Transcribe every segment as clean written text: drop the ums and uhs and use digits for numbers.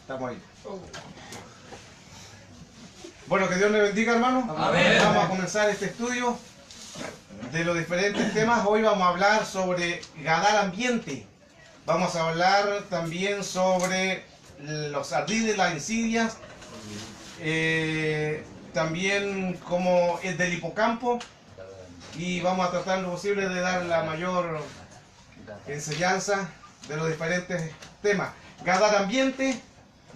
Estamos ahí. Bueno, que Dios le bendiga, hermano. Amén. Vamos a comenzar este estudio de los diferentes temas. Hoy vamos a hablar sobre ganar ambiente. Vamos a hablar también sobre los ardides, las insidias. También como el del hipocampo. Y vamos a tratar lo posible de dar la mayor enseñanza de los diferentes temas. Ganar ambiente.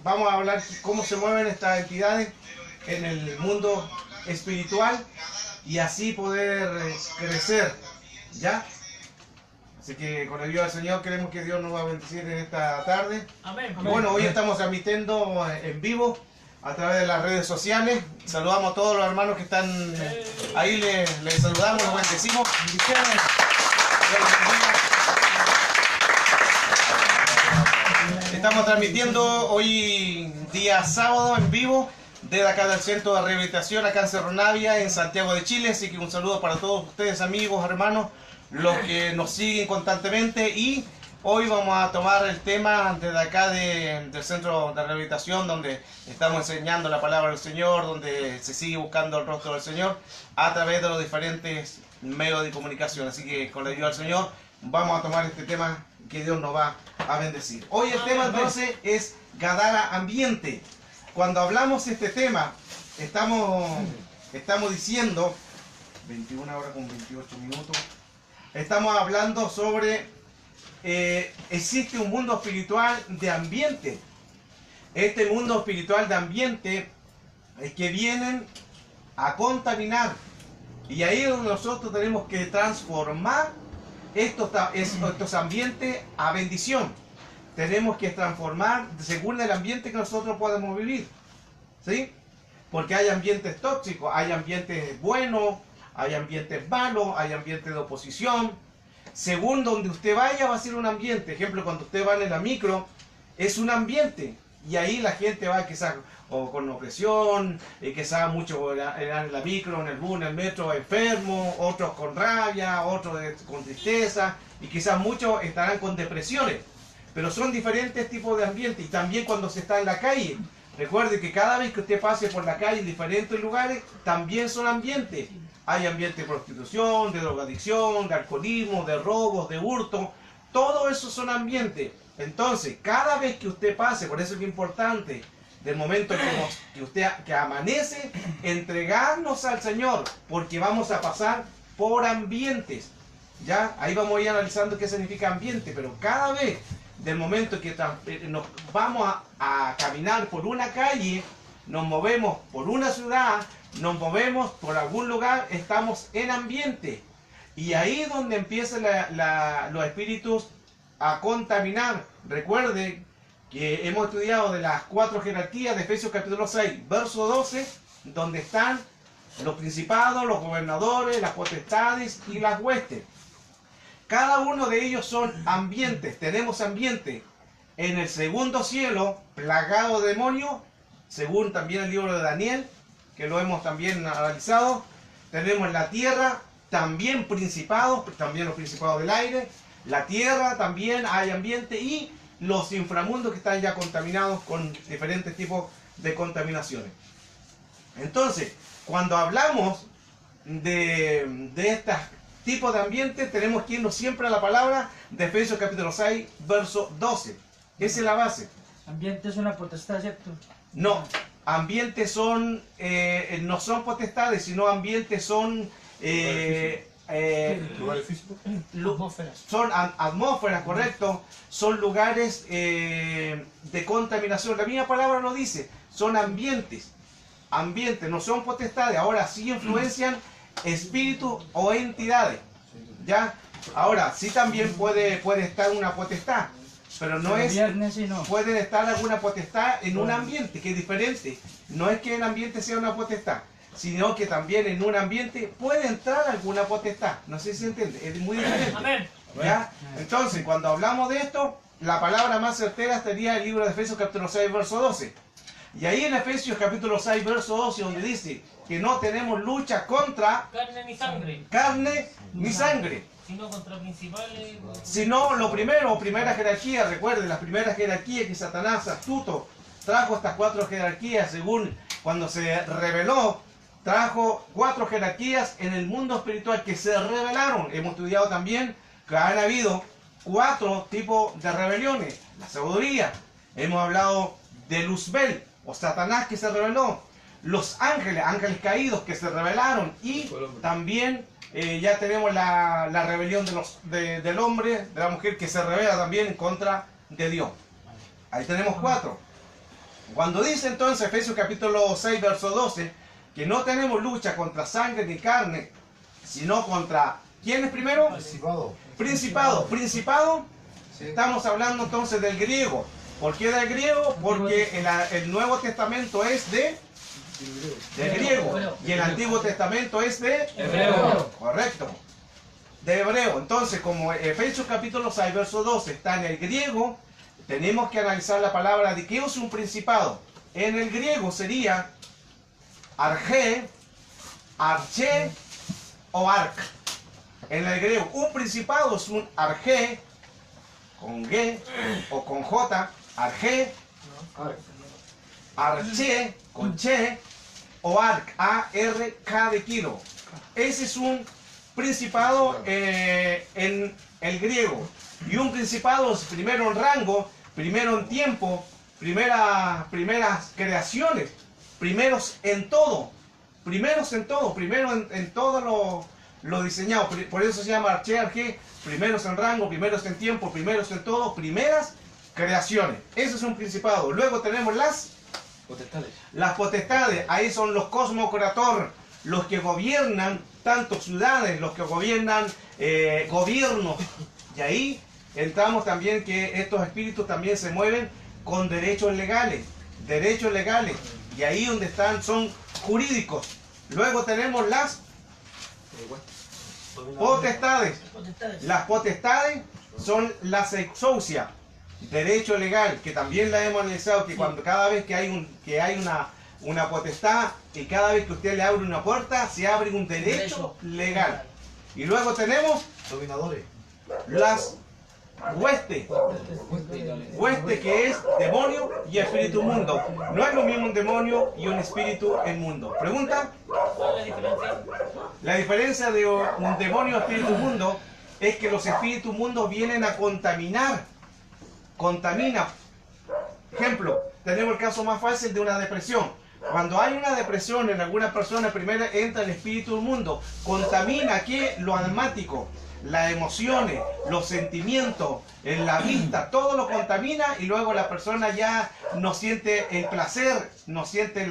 Vamos a hablar cómo se mueven estas entidades en el mundo espiritual y así poder crecer, ¿ya? Así que con la ayuda del Señor queremos que Dios nos va a bendecir en esta tarde. Amén. Bueno, hoy estamos transmitiendo en vivo a través de las redes sociales. Saludamos a todos los hermanos que están ahí, les saludamos, los bendecimos. Bendiciones. Estamos transmitiendo hoy día sábado en vivo desde acá del Centro de Rehabilitación acá en Cerro Navia, en Santiago de Chile. Así que un saludo para todos ustedes, amigos, hermanos, los que nos siguen constantemente. Y hoy vamos a tomar el tema desde acá del Centro de Rehabilitación, donde estamos enseñando la palabra del Señor, donde se sigue buscando el rostro del Señor a través de los diferentes medios de comunicación. Así que con la ayuda del Señor vamos a tomar este tema que Dios nos va a bendecir. Hoy el tema entonces es Gadara ambiente. Cuando hablamos de este tema, estamos diciendo, 21 horas con 28 minutos, estamos hablando sobre, existe un mundo espiritual de ambiente. Este mundo espiritual de ambiente es que vienen a contaminar. Y ahí es donde nosotros tenemos que transformar estos ambientes a bendición. Tenemos que transformar según el ambiente que nosotros podemos vivir, ¿sí? Porque hay ambientes tóxicos, hay ambientes buenos, hay ambientes malos, hay ambientes de oposición. Según donde usted vaya va a ser un ambiente. Ejemplo, cuando usted va en la micro, es un ambiente. Y ahí la gente va quizás o con opresión, quizás muchos en la micro, en el bus, en el metro, enfermos, otros con rabia, otros con tristeza, y quizás muchos estarán con depresiones. Pero son diferentes tipos de ambientes. Y también cuando se está en la calle, recuerde que cada vez que usted pase por la calle en diferentes lugares, también son ambientes. Hay ambientes de prostitución, de drogadicción, de alcoholismo, de robos, de hurto. Todo eso son ambientes. Entonces, cada vez que usted pase, por eso es importante, del momento que usted que amanece, entregarnos al Señor, porque vamos a pasar por ambientes. ¿Ya? Ahí vamos a ir analizando qué significa ambiente, pero cada vez del momento que nos vamos a caminar por una calle, nos movemos por una ciudad, nos movemos por algún lugar, estamos en ambiente. Y ahí es donde empiezan los espíritus a contaminar. Recuerde que hemos estudiado de las 4 jerarquías de Efesios capítulo 6, verso 12, donde están los principados, los gobernadores, las potestades y las huestes. Cada uno de ellos son ambientes. Tenemos ambiente en el segundo cielo, plagado de demonios, según también el libro de Daniel, que lo hemos también analizado. Tenemos en la tierra también principados, también los principados del aire. La tierra también hay ambiente y los inframundos que están ya contaminados con diferentes tipos de contaminaciones. Entonces, cuando hablamos de estos tipos de ambientes, tenemos que irnos siempre a la palabra de Efesios capítulo 6, verso 12. Esa es la base. Ambiente es una potestad, ¿cierto? No, ambientes son, no son potestades, sino ambientes son... ¿Lugares físicos? Atmósferas. Son atmósferas, correcto. Son lugares de contaminación. La misma palabra lo dice. Son ambientes. Ambientes, no son potestades. Ahora sí influencian espíritus o entidades. ¿Ya? Ahora, sí también puede estar una potestad. Pero no es... Puede estar alguna potestad en un ambiente, que es diferente. No es que el ambiente sea una potestad, sino que también en un ambiente puede entrar alguna potestad. No sé si se entiende, es muy diferente. Amén. ¿Ya? Entonces, cuando hablamos de esto, la palabra más certera estaría en el libro de Efesios capítulo 6, verso 12. Y ahí en Efesios capítulo 6, verso 12, donde dice que no tenemos lucha contra carne ni sangre, ni sangre, sino contra principales. sino lo primero, primera jerarquía. Recuerden, la primera jerarquía, que Satanás, astuto, trajo estas 4 jerarquías según cuando se reveló, trajo 4 jerarquías en el mundo espiritual que se revelaron. Hemos estudiado también que han habido 4 tipos de rebeliones. La sabiduría, hemos hablado de Luzbel o Satanás que se rebeló, los ángeles, ángeles caídos que se rebelaron, y también ya tenemos la rebelión del hombre, de la mujer que se rebela también en contra de Dios. Ahí tenemos 4. Cuando dice entonces Efesios capítulo 6 verso 12 que no tenemos lucha contra sangre ni carne, sino contra ¿quiénes primero? Principado. Sí. Estamos hablando entonces del griego. ¿Por qué del griego? Porque el Nuevo Testamento es de griego y el Antiguo Testamento es de Hebreo. Correcto. De hebreo. Entonces, como Efesios capítulo 6 verso 12 está en el griego, tenemos que analizar la palabra de qué es un principado. En el griego sería arge, arche o arc. En el griego, un principado es un arge con G o con J, arge, arche con che o arc, A-R-K de kilo. Ese es un principado en el griego. Y un principado es primero en rango, primero en tiempo, primeras creaciones, primeros en todo, primero en todo lo diseñado. Por eso se llama arche, primeros en rango, primeros en tiempo, primeros en todo, primeras creaciones. Eso es un principado. Luego tenemos las potestades. Ahí son los cosmocrator, los que gobiernan tanto ciudades, los que gobiernan gobiernos. Y ahí entramos también que estos espíritus también se mueven con derechos legales. Y ahí donde están son jurídicos. Luego tenemos las potestades. Las potestades son las exousia, derecho legal, que también la hemos analizado, que cuando cada vez que hay una potestad y cada vez que usted le abre una puerta, se abre un derecho legal. Y luego tenemos Dominadores. las huestes. Hueste que es demonio y espíritu mundo. No es lo mismo un demonio y un espíritu en mundo. ¿Pregunta? ¿Cuál es la diferencia? La diferencia de un demonio y espíritu mundo es que los espíritus mundos vienen a contaminar. Contamina. Ejemplo, tenemos el caso más fácil de una depresión. Cuando hay una depresión en alguna persona, primero entra el espíritu del mundo, contamina ¿qué? Lo almático, las emociones, los sentimientos, en la vista, todo lo contamina y luego la persona ya no siente el placer, no siente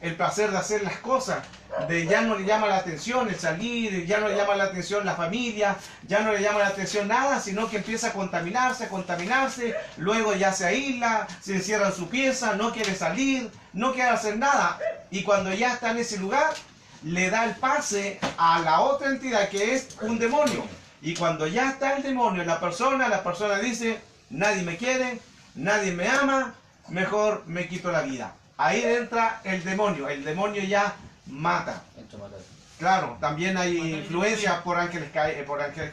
el placer de hacer las cosas, ya no le llama la atención el salir, ya no le llama la atención la familia, ya no le llama la atención nada, sino que empieza a contaminarse, luego ya se aísla, se encierra en su pieza, no quiere salir, no quiere hacer nada, y cuando ya está en ese lugar, le da el pase a la otra entidad que es un demonio, y cuando ya está el demonio, la persona dice, nadie me quiere, nadie me ama, mejor me quito la vida. Ahí entra el demonio ya mata. Claro, también hay influencia por ángeles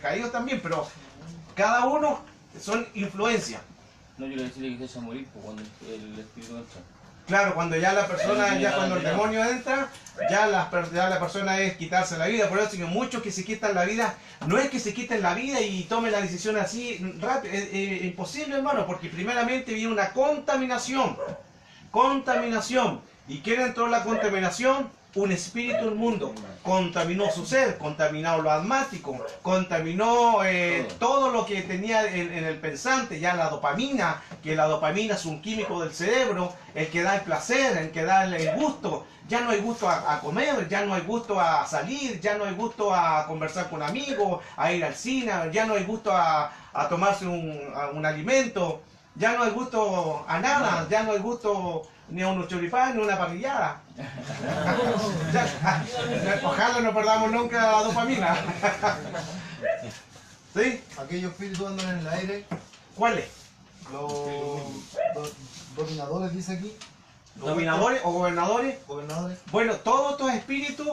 caídos también, pero cada uno son influencias. No, yo le decía que se a morir pues, cuando el espíritu entra. Claro, cuando ya la persona, ya cuando el demonio entra, ya la persona es quitarse la vida. Por eso que muchos que se quitan la vida, no es que se quiten la vida y tomen la decisión así rápido, es imposible, hermano, porque primeramente viene una contaminación. ¿Y quién entró en la contaminación? Un espíritu inmundo. Contaminó su ser, contaminó lo almático, contaminó todo lo que tenía en el pensante, ya la dopamina, que la dopamina es un químico del cerebro, el que da el placer, el que da el gusto. Ya no hay gusto a comer, ya no hay gusto a salir, ya no hay gusto a conversar con amigos, a ir al cine, ya no hay gusto a tomarse un alimento, ya no hay gusto a nada, ya no hay gusto ni a unos choripanes ni a una parrillada. Ojalá no perdamos nunca la dopamina. ¿Sí? Aquellos espíritus andan en el aire. ¿Cuáles? Los dominadores, dice aquí. ¿Dominadores o gobernadores? Gobernadores. Bueno, todos estos espíritus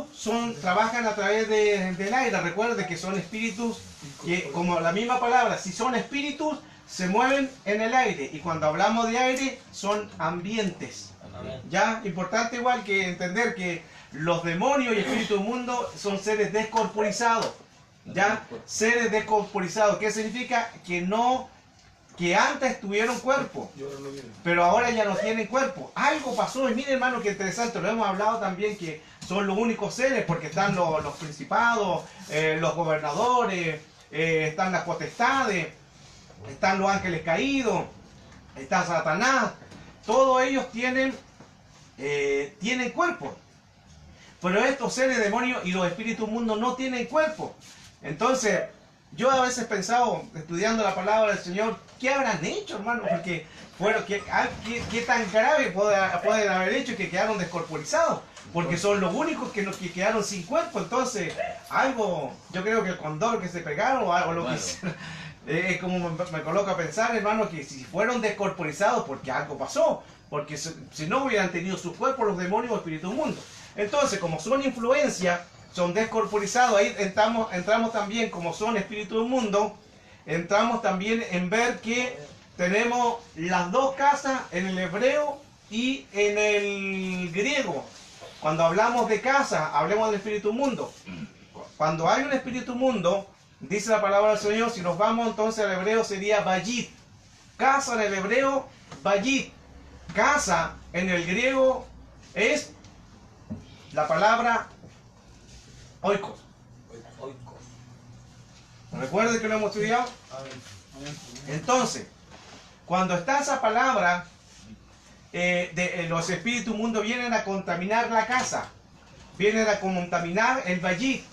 trabajan a través del aire. Recuerde que son espíritus que, como la misma palabra, si son espíritus, se mueven en el aire. Y cuando hablamos de aire, son ambientes. Amén. Ya, importante igual que entender que los demonios y espíritus inmundos son seres descorporizados. Ya, seres descorporizados. ¿Qué significa? Que antes tuvieron cuerpo, pero ahora ya no tienen cuerpo. Algo pasó, y miren hermano, qué interesante, lo hemos hablado también, que son los únicos seres, porque están los principados, los gobernadores, están las potestades, están los ángeles caídos, está Satanás. Todos ellos tienen cuerpo, pero estos seres demonios y los espíritus mundos no tienen cuerpo. Entonces, yo a veces he pensado, estudiando la palabra del Señor, ¿qué habrán hecho, hermano? Porque ¿qué tan grave pueden haber hecho que quedaron descorporizados? Porque son los únicos que quedaron sin cuerpo. Entonces, algo, yo creo que el condor que se pegaron o algo lo que hicieron, es como me coloca a pensar, hermano, que si fueron descorporizados, porque algo pasó. Porque si no hubieran tenido sus cuerpos los demonios o espíritus mundos. Entonces, como son influencia, son descorporizados, ahí entramos también, como son espíritus inmundos, entramos también en ver que tenemos las dos casas en el hebreo y en el griego. Cuando hablamos de casa, hablemos del espíritu inmundo. Cuando hay un espíritu inmundo, dice la palabra del Señor, si nos vamos entonces al hebreo sería bayit. Casa en el hebreo, bayit. Casa en el griego es la palabra oikos. ¿Recuerden que lo hemos estudiado? Entonces, cuando está esa palabra, los espíritus mundos vienen a contaminar la casa, vienen a contaminar el bayit.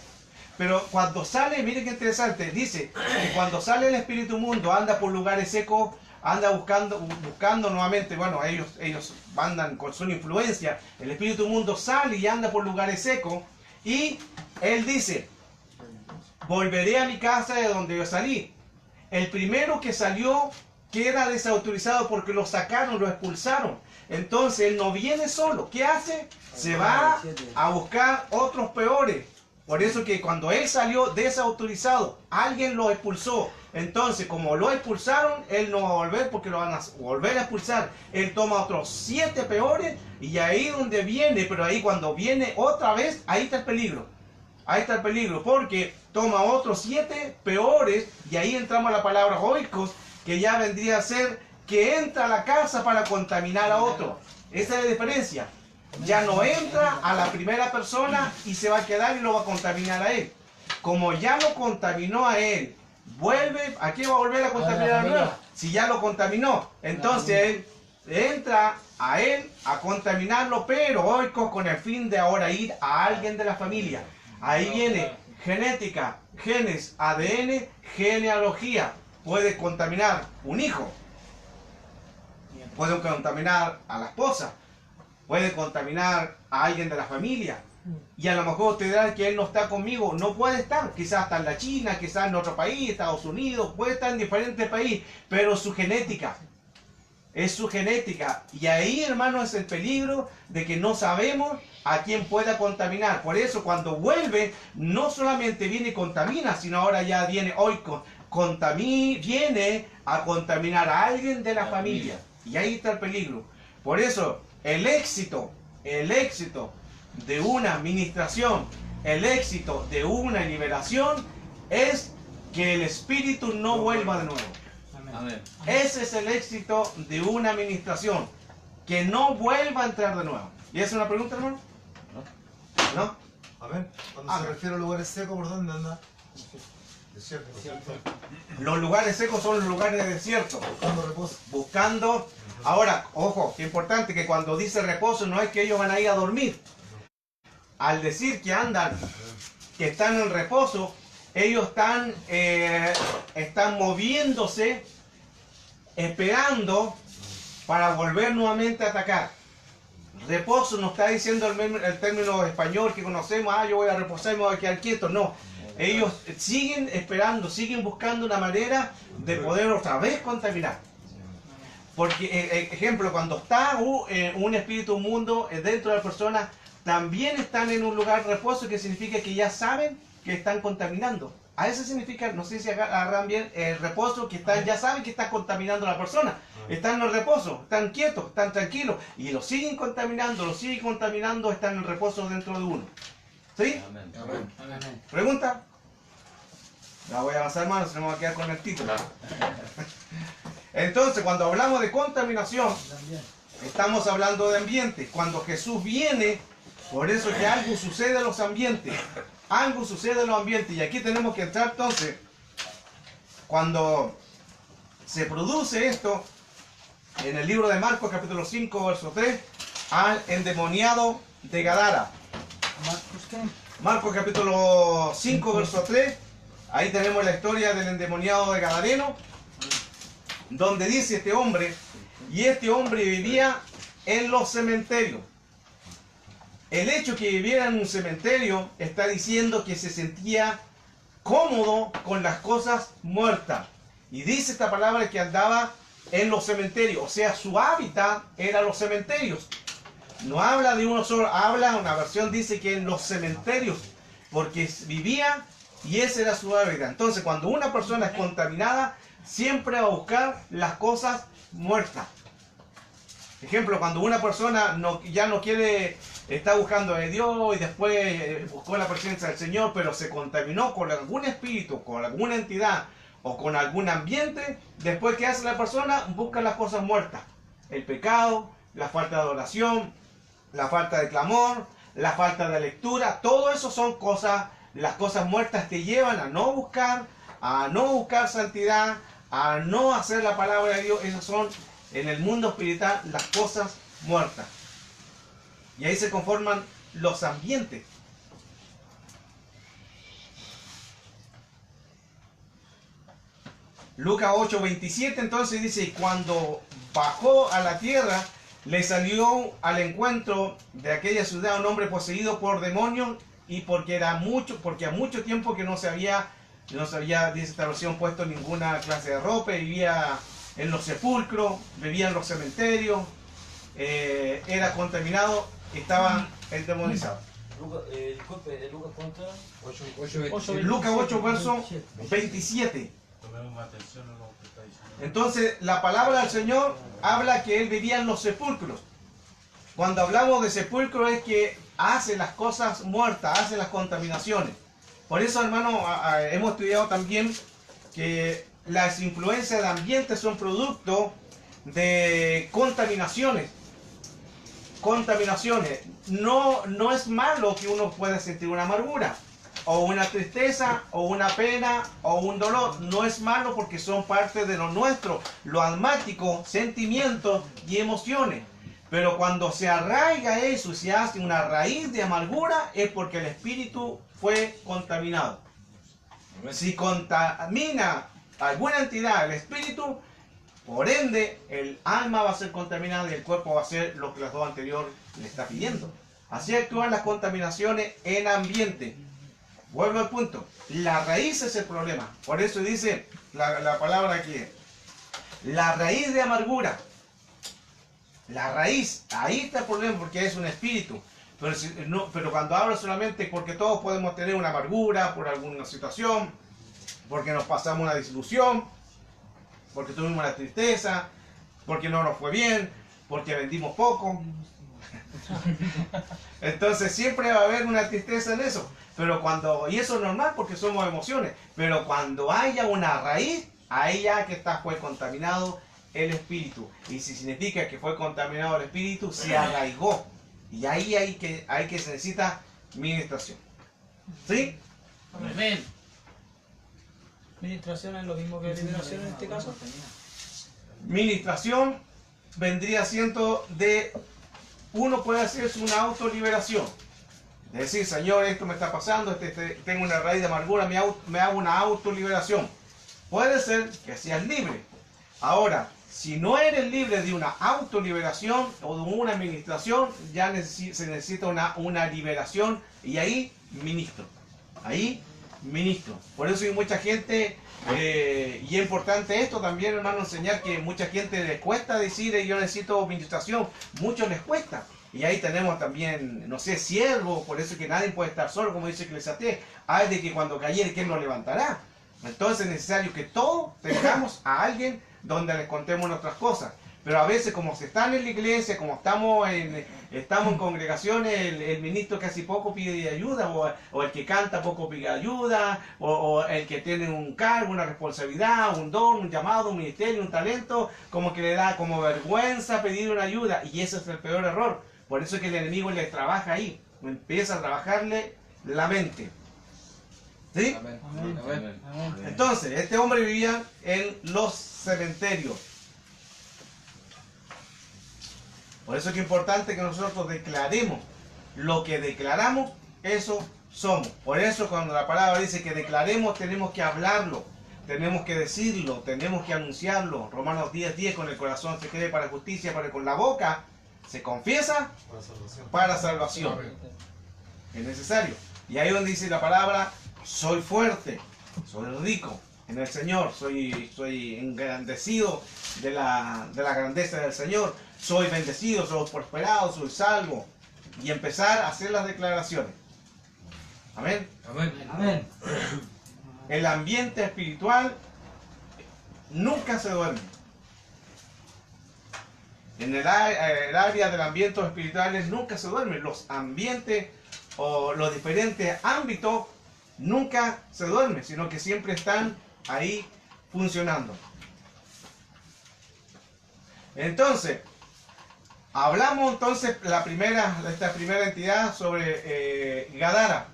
Pero cuando sale, miren qué interesante, dice que cuando sale el espíritu mundo anda por lugares secos, anda buscando nuevamente, bueno, ellos andan con su influencia, el espíritu mundo sale y anda por lugares secos, y él dice, volveré a mi casa de donde yo salí. El primero que salió queda desautorizado porque lo sacaron, lo expulsaron. Entonces él no viene solo. ¿Qué hace? Se va a buscar otros peores. Por eso que cuando él salió desautorizado, alguien lo expulsó. Entonces, como lo expulsaron, él no va a volver porque lo van a volver a expulsar. Él toma otros 7 peores y ahí donde viene, pero ahí cuando viene otra vez, ahí está el peligro. Ahí está el peligro, porque toma otros 7 peores y ahí entramos a la palabra oikos, que ya vendría a ser que entra a la casa para contaminar a otro. Esa es la diferencia. Ya no entra a la primera persona y se va a quedar y lo va a contaminar a él. Como ya lo contaminó a él, vuelve, ¿a qué va a volver a contaminar a nuevo? Si ya lo contaminó, entonces él entra a él a contaminarlo, pero oikos con el fin de ahora ir a alguien de la familia. Ahí viene genética, genes, ADN, genealogía. Puede contaminar un hijo, puede contaminar a la esposa, puede contaminar a alguien de la familia. Y a lo mejor usted dirá que él no está conmigo. No puede estar. Quizás está en la China, quizás en otro país, Estados Unidos, puede estar en diferentes países, pero su genética. Es su genética. Y ahí, hermano, es el peligro de que no sabemos a quién pueda contaminar. Por eso, cuando vuelve, no solamente viene y contamina, sino ahora ya viene oikos. Viene a contaminar a alguien de la familia. Y ahí está el peligro. Por eso, el éxito de una administración, el éxito de una liberación es que el espíritu no vuelva de nuevo. Amén. Ese es el éxito de una administración, que no vuelva a entrar de nuevo. ¿Y esa es una pregunta, hermano? ¿No? Amén. Cuando Amén. se refiere a lugares secos, ¿por dónde anda? Desierto. Los lugares secos son los lugares de desierto. Buscando reposo. Buscando. Ahora, ojo, qué importante que cuando dice reposo no es que ellos van a ir a dormir. Al decir que andan, que están en reposo, ellos están moviéndose, esperando para volver nuevamente a atacar. Reposo no está diciendo el término español que conocemos, yo voy a reposar y me voy a quedar quieto. No, ellos siguen esperando, siguen buscando una manera de poder otra vez contaminar. Porque, ejemplo, cuando está un espíritu inmundo dentro de la persona, también están en un lugar de reposo, que significa que ya saben que están contaminando. A eso significa, no sé si agarran bien, el reposo que están, ya saben que están contaminando a la persona. Están en el reposo, están quietos, están tranquilos. Y lo siguen contaminando, están en el reposo dentro de uno. ¿Sí? Amén. Amén. ¿Pregunta? La voy a avanzar más, no se nos va a quedar con el título. Entonces, cuando hablamos de contaminación, También. estamos hablando de ambiente. Cuando Jesús viene, por eso es que algo sucede en los ambientes. Algo sucede en los ambientes. Y aquí tenemos que entrar entonces, cuando se produce esto, en el libro de Marcos capítulo 5, verso 3, al endemoniado de Gadara. Marcos, ¿qué? Marcos capítulo 5, verso 3, ahí tenemos la historia del endemoniado de Gadareno, donde dice este hombre, y este hombre vivía en los cementerios. El hecho que viviera en un cementerio está diciendo que se sentía cómodo con las cosas muertas. Y dice esta palabra que andaba en los cementerios, o sea, su hábitat era los cementerios. No habla de uno solo, habla, una versión dice que en los cementerios, porque vivía y ese era su hábitat. Entonces, cuando una persona es contaminada, siempre va a buscar las cosas muertas. Ejemplo, cuando una persona ya no quiere, está buscando de Dios y después buscó la presencia del Señor, pero se contaminó con algún espíritu, con alguna entidad o con algún ambiente, después ¿qué hace la persona? Busca las cosas muertas. El pecado, la falta de adoración, la falta de clamor, la falta de lectura, todo eso son cosas, las cosas muertas te llevan a no buscar santidad, a no hacer la palabra de Dios. Esas son en el mundo espiritual las cosas muertas. Y ahí se conforman los ambientes. Lucas 8:27 entonces dice, y cuando bajó a la tierra, le salió al encuentro de aquella ciudad un hombre poseído por demonios, y porque a mucho tiempo que no se había, dice esta versión, puesto ninguna clase de ropa, vivía en los sepulcros, vivía en los cementerios, era contaminado, estaba endemoniado. Disculpe, Lucas, ¿cuánto era? 8, Lucas 8, verso 27. Tomemos atención a lo que está diciendo. Entonces, la palabra del Señor habla que Él vivía en los sepulcros. Cuando hablamos de sepulcro es que hace las cosas muertas, hace las contaminaciones. Por eso, hermano, hemos estudiado también que las influencias del ambiente son producto de contaminaciones. No es malo que uno pueda sentir una amargura, o una tristeza, o una pena, o un dolor. No es malo porque son parte de lo nuestro, lo almático, sentimientos y emociones. Pero cuando se arraiga eso y se hace una raíz de amargura, es porque el espíritu fue contaminado. Si contamina alguna entidad el espíritu, por ende, el alma va a ser contaminada y el cuerpo va a ser lo que las dos anteriores le está pidiendo. Así actúan las contaminaciones en ambiente. Vuelvo al punto. La raíz es el problema. Por eso dice la palabra aquí. La raíz de amargura. La raíz. Ahí está el problema porque es un espíritu. Pero cuando hablo solamente porque todos podemos tener una amargura por alguna situación, porque nos pasamos una desilusión, porque tuvimos una tristeza, porque no nos fue bien, porque vendimos poco. Entonces siempre va a haber una tristeza en eso. Y eso es normal porque somos emociones. Pero cuando haya una raíz, ahí ya que fue contaminado el espíritu. Y si significa que fue contaminado el espíritu, se arraigó. Y ahí hay que se necesita ministración. ¿Sí? Amén. Ministración es lo mismo que liberación en este caso. Ministración vendría siendo uno puede hacerse una autoliberación. Es decir, Señor, esto me está pasando, tengo una raíz de amargura, me hago una autoliberación. Puede ser que seas libre. Ahora, si no eres libre de una autoliberación o de una administración, ya se necesita una liberación y ahí ministro. Por eso hay mucha gente, y es importante esto también, hermano, enseñar que mucha gente les cuesta decir yo necesito administración. Muchos les cuesta. Y ahí tenemos también, no sé, siervos, por eso es que nadie puede estar solo, como dice Eclesiastés. Hay de que cuando cayere, ¿quién lo levantará? Entonces es necesario que todos tengamos a alguien donde les contemos nuestras cosas. Pero a veces, como se están en la iglesia, como estamos en congregaciones, el ministro casi poco pide ayuda, o el que canta poco pide ayuda, o el que tiene un cargo, una responsabilidad, un don, un llamado, un ministerio, un talento, como que le da como vergüenza pedir una ayuda. Y ese es el peor error. Por eso es que el enemigo le trabaja ahí, empieza a trabajarle la mente. ¿Sí? Amén. Amén. Amén. Amén. Entonces, este hombre vivía en los cementerios. Por eso es que es importante que nosotros declaremos. Lo que declaramos, eso somos. Por eso cuando la palabra dice que declaremos, tenemos que hablarlo. Tenemos que decirlo, tenemos que anunciarlo. Romanos 10:10, con el corazón se cree para justicia, pero con la boca se confiesa Para salvación. para salvación. Es necesario. Y ahí donde dice la palabra, soy fuerte, soy rico en el Señor, soy engrandecido de la grandeza del Señor, soy bendecido, soy prosperado, soy salvo. Y empezar a hacer las declaraciones. Amén. Amén. Amén. El ambiente espiritual nunca se duerme. En el área del ambiente espiritual nunca se duerme. Los ambientes o los diferentes ámbitos nunca se duermen, sino que siempre están ahí funcionando. Entonces, hablamos entonces de esta primera entidad sobre Gadara,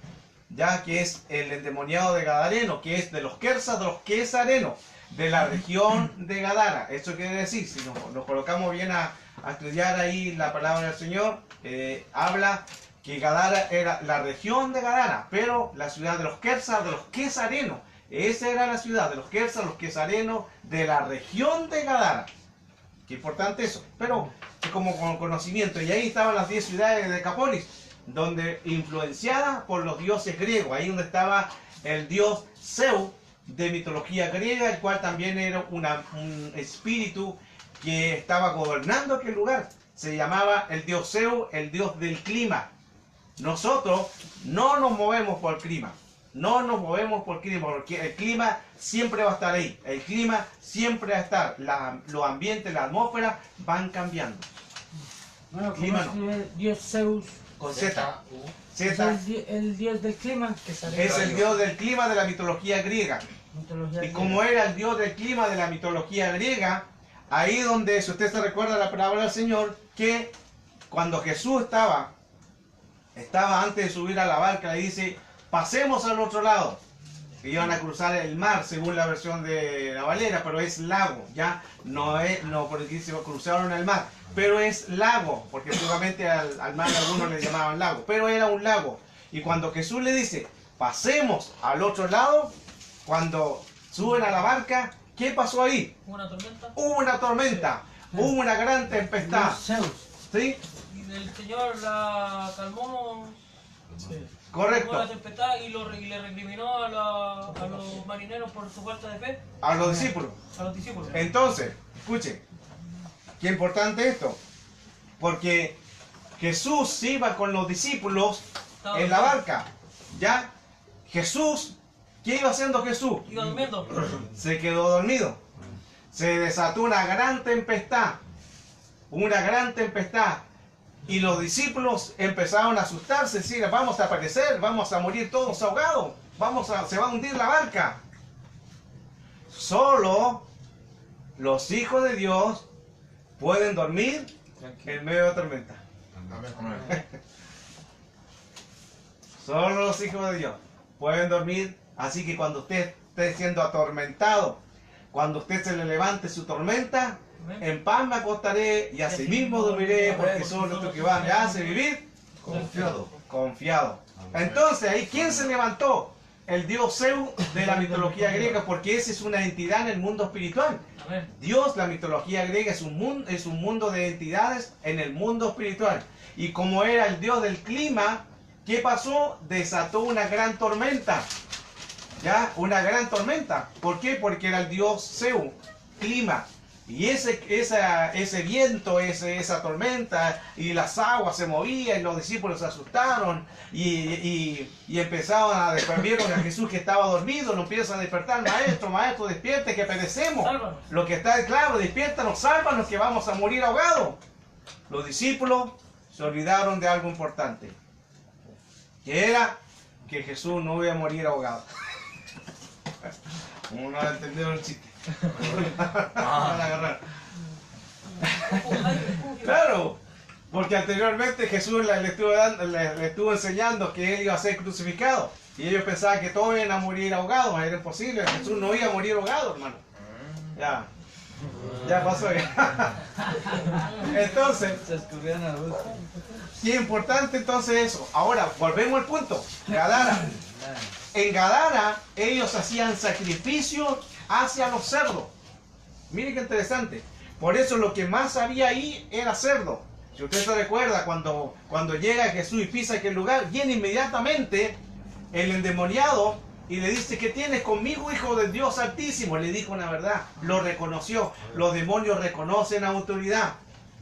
ya que es el endemoniado de Gadareno, que es de los Quersas, de los Quesarenos, de la región de Gadara. Eso quiere decir, si nos colocamos bien a estudiar ahí la palabra del Señor, habla que Gadara era la región de Gadara, pero la ciudad de los Quersas, de los Quesarenos. Esa era la ciudad de los Quersas, los Quesarenos, de la región de Gadara. Qué importante eso, pero como con conocimiento. Y ahí estaban las 10 ciudades de Decapolis, donde influenciadas por los dioses griegos. Ahí donde estaba el dios Zeus de mitología griega, el cual también era un espíritu que estaba gobernando aquel lugar. Se llamaba el dios Zeus, el dios del clima. Nosotros no nos movemos por el clima. No nos movemos por el clima, porque el clima siempre va a estar ahí. El clima siempre va a estar. Los ambientes, la atmósfera van cambiando. Bueno, Clima ¿cómo se Dios Zeus? Con Z. Es Z el dios del clima. Que sale es el dios del clima de la mitología griega. mitología Y como era el dios del clima de la mitología griega, ahí donde, si usted se recuerda la palabra del Señor, que cuando Jesús estaba antes de subir a la barca, le dice, pasemos al otro lado. Que iban a cruzar el mar, según la versión de la Valera, pero es lago, ya no porque se cruzaron el mar, pero es lago, porque seguramente al mar algunos le llamaban lago, pero era un lago. Y cuando Jesús le dice, pasemos al otro lado, cuando suben a la barca, ¿qué pasó ahí? Una tormenta. Hubo una tormenta, hubo una gran tempestad, Dios Zeus. ¿sí? Y el Señor la calmó. Calmó Correcto. la tempestad y le recriminó a los marineros por su falta de fe. A los discípulos. A los discípulos. Entonces, escuchen, qué importante esto, porque Jesús iba con los discípulos en la barca, ¿ya? Jesús, ¿qué iba haciendo Jesús? Iba durmiendo. Se quedó dormido. Se desató una gran tempestad, y los discípulos empezaron a asustarse, decir, vamos a perecer, vamos a morir todos ahogados, se va a hundir la barca. Solo los hijos de Dios pueden dormir en medio de la tormenta. Solo los hijos de Dios pueden dormir. Así que cuando usted esté siendo atormentado, cuando usted se le levante su tormenta, en paz me acostaré y asimismo dormiré, porque solo lo que va me hace vivir confiado. Entonces, ahí, ¿quién se levantó? El dios Zeus de la mitología griega, porque esa es una entidad en el mundo espiritual. Amén. Dios, la mitología griega, es un mundo de entidades en el mundo espiritual. Y como era el dios del clima, ¿qué pasó? Desató una gran tormenta. ¿Ya? Una gran tormenta. ¿Por qué? Porque era el dios Zeus, clima. Y ese viento, esa tormenta y las aguas se movían y los discípulos se asustaron y empezaban a despertar a Jesús que estaba dormido, lo empiezan a despertar, maestro, maestro, despierte que perecemos. Sálvanos. Lo que está claro, despiértanos, sálvanos que vamos a morir ahogados. Los discípulos se olvidaron de algo importante, que era que Jesús no iba a morir ahogado. Uno no entendió el chiste. Van a agarrar. Claro, porque anteriormente Jesús le estuvo enseñando que él iba a ser crucificado. Y ellos pensaban que todos iban a morir ahogados. Era imposible, Jesús no iba a morir ahogado, hermano. Ya pasó ya. Entonces, qué importante entonces eso. Ahora, volvemos al punto. Gadara. En Gadara ellos hacían sacrificios hacia los cerdos. Mire qué interesante. Por eso lo que más había ahí era cerdo. Si usted se recuerda, cuando llega Jesús y pisa aquel lugar, viene inmediatamente el endemoniado y le dice: ¿qué tienes conmigo, hijo del Dios Altísimo? Le dijo una verdad, lo reconoció. Los demonios reconocen autoridad.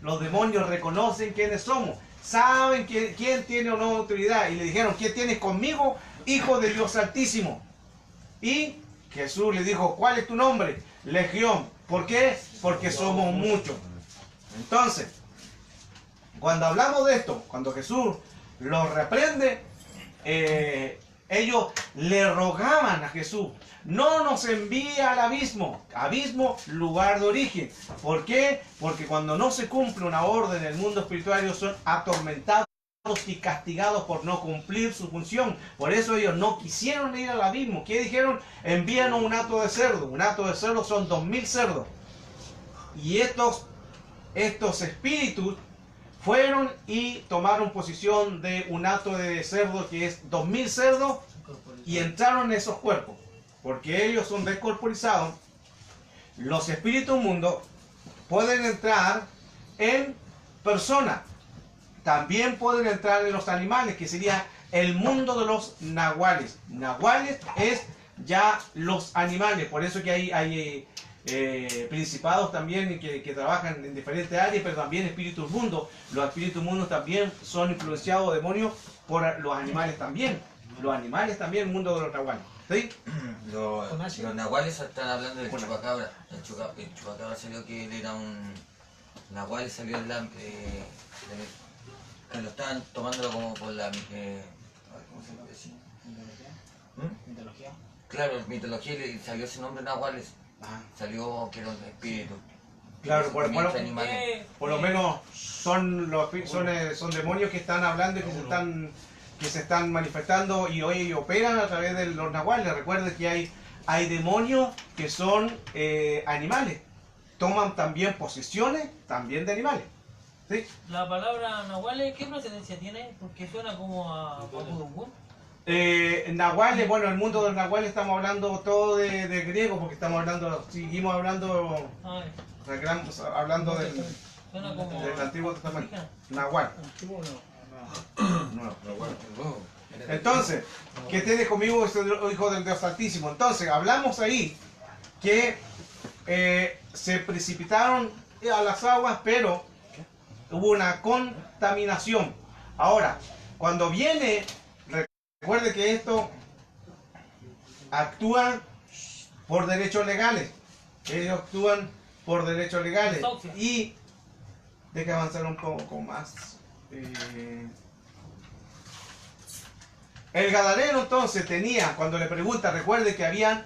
Los demonios reconocen quiénes somos. Saben quién tiene o no autoridad. Y le dijeron: ¿qué tienes conmigo, hijo del Dios Altísimo? Y Jesús le dijo: ¿cuál es tu nombre? Legión. ¿Por qué? Porque somos muchos. Entonces, cuando hablamos de esto, cuando Jesús los reprende, ellos le rogaban a Jesús: no nos envíe al abismo. Abismo, lugar de origen. ¿Por qué? Porque cuando no se cumple una orden en el mundo espiritual, ellos son atormentados y castigados por no cumplir su función. Por eso ellos no quisieron ir al abismo. ¿Qué dijeron? Envíanos un hato de cerdo. Un hato de cerdo son 2000 cerdos. Y estos espíritus fueron y tomaron posición de un hato de cerdo, que es 2000 cerdos, y entraron en esos cuerpos. Porque ellos son descorporizados. Los espíritus mundos pueden entrar en personas. También pueden entrar en los animales, que sería el mundo de los nahuales. Nahuales es ya los animales. Por eso que hay principados también que trabajan en diferentes áreas, pero también espíritus mundos. Los espíritus mundos también son influenciados demonios por los animales también. Los animales también, el mundo de los nahuales. ¿Sí? Los nahuales están hablando del chupacabra. El chupacabra salió que él era un nahual, salió que lo estaban tomando como por la... ¿cómo se llama? Mitología. Claro, mitología, y salió ese nombre nahuales. Salió que era un espíritu. Claro, por lo ¿Qué? menos son demonios que están hablando y que se están manifestando y hoy operan a través de los nahuales. Recuerden que hay demonios que son animales. Toman también posesiones también de animales. ¿Sí? La palabra nahuales, ¿qué procedencia tiene? Porque suena como a Babudungún. Nahuales, bueno, el mundo de los nahuales estamos hablando todo de griego, porque seguimos hablando, hablando del Suena como... Antiguo Testamento. Nahual. Antiguo Entonces, ¿qué tienes conmigo, hijo del Dios Altísimo? Entonces, hablamos ahí que se precipitaron a las aguas, pero hubo una contaminación. Ahora, cuando viene, recuerde que esto actúa por derechos legales. Ellos actúan por derechos legales. Y deja avanzar un poco más. El gadareno entonces tenía, cuando le pregunta, recuerde que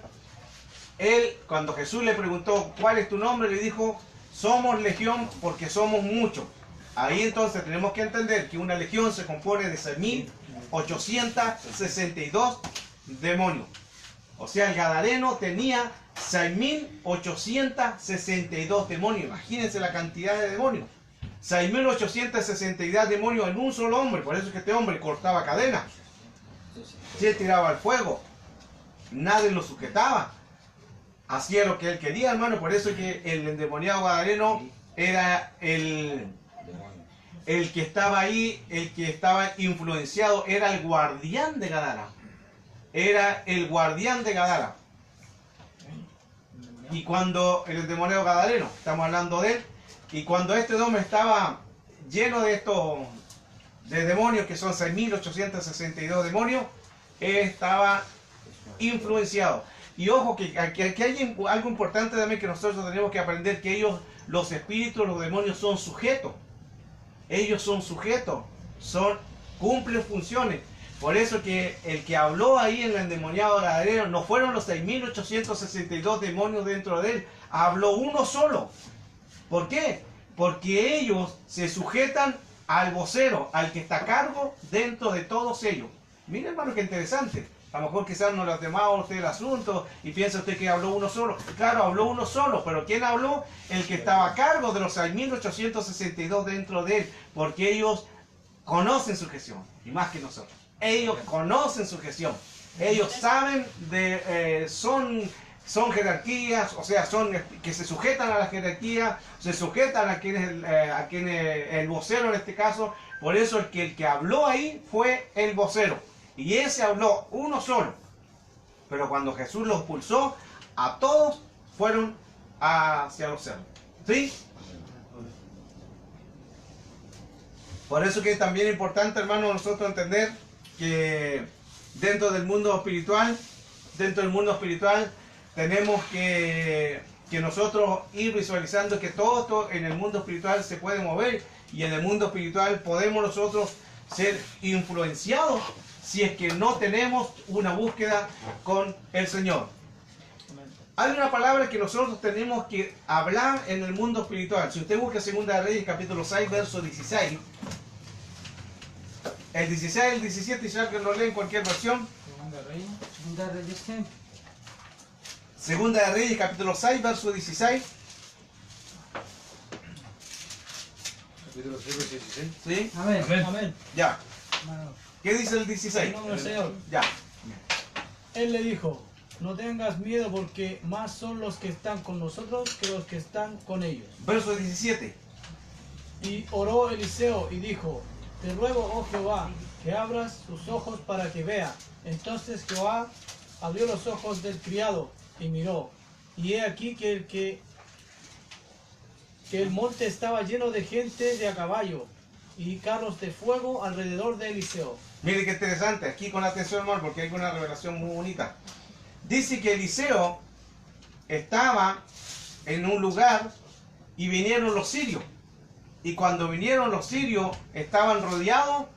cuando Jesús le preguntó: ¿cuál es tu nombre?, le dijo: somos legión porque somos muchos. Ahí entonces tenemos que entender que una legión se compone de 6.862 demonios. O sea, el gadareno tenía 6.862 demonios. Imagínense la cantidad de demonios. 6.862 demonios en un solo hombre. Por eso es que este hombre cortaba cadenas. Se tiraba al fuego. Nadie lo sujetaba. Hacía lo que él quería, hermano. Por eso es que el endemoniado gadareno era el que estaba ahí, el que estaba influenciado, era el guardián de Gadara. Era el guardián de Gadara. Y cuando el endemoniado Gadareno, estamos hablando de él, y cuando este hombre estaba lleno de estos de demonios, que son 6.862 demonios, él estaba influenciado. Y ojo, que aquí hay algo importante también que nosotros tenemos que aprender, que ellos, los espíritus, los demonios son sujetos. Ellos son sujetos, cumplen funciones. Por eso que el que habló ahí en el endemoniado Gadareno no fueron los 6.862 demonios dentro de él, habló uno solo. ¿Por qué? Porque ellos se sujetan al vocero, al que está a cargo dentro de todos ellos. Mire, hermano, qué interesante. A lo mejor quizás no lo temaba usted el asunto y piensa usted que habló uno solo. Claro, habló uno solo, pero ¿quién habló? El que estaba a cargo de los 6.862 dentro de él, porque ellos conocen su gestión, y más que nosotros. Ellos conocen su gestión. Ellos saben son jerarquías, o sea, son que se sujetan a la jerarquía, se sujetan a quien es el vocero en este caso. Por eso el que habló ahí fue el vocero. Y ese habló uno solo. Pero cuando Jesús los expulsó, a todos fueron hacia los cerros. ¿Sí? Por eso que es también importante, hermano, nosotros entender que dentro del mundo espiritual, tenemos que nosotros ir visualizando que todo esto en el mundo espiritual se puede mover, y en el mundo espiritual podemos nosotros ser influenciados si es que no tenemos una búsqueda con el Señor. Hay una palabra que nosotros tenemos que hablar en el mundo espiritual. Si usted busca 2 de Reyes, capítulo 6, verso 16, el 16 y el 17, si alguien lo lee en cualquier versión. Segunda de Reyes, ¿qué? 2 de Reyes, capítulo 6, verso 16. Capítulo 6, verso 16. ¿Sí? Amén. Amén. Ya. Hermano, ¿Qué dice el 16? en nombre del Señor. Ya. Él le dijo, no tengas miedo porque más son los que están con nosotros que los que están con ellos. Verso 17. Y oró Eliseo y dijo, te ruego, oh Jehová, que abras sus ojos para que vea. Entonces Jehová abrió los ojos del criado y miró. Y he aquí que el monte estaba lleno de gente de a caballo y carros de fuego alrededor de Eliseo. Mire qué interesante, aquí con atención, hermano, porque hay una revelación muy bonita. Dice que Eliseo estaba en un lugar y vinieron los sirios. Y cuando vinieron los sirios, estaban rodeados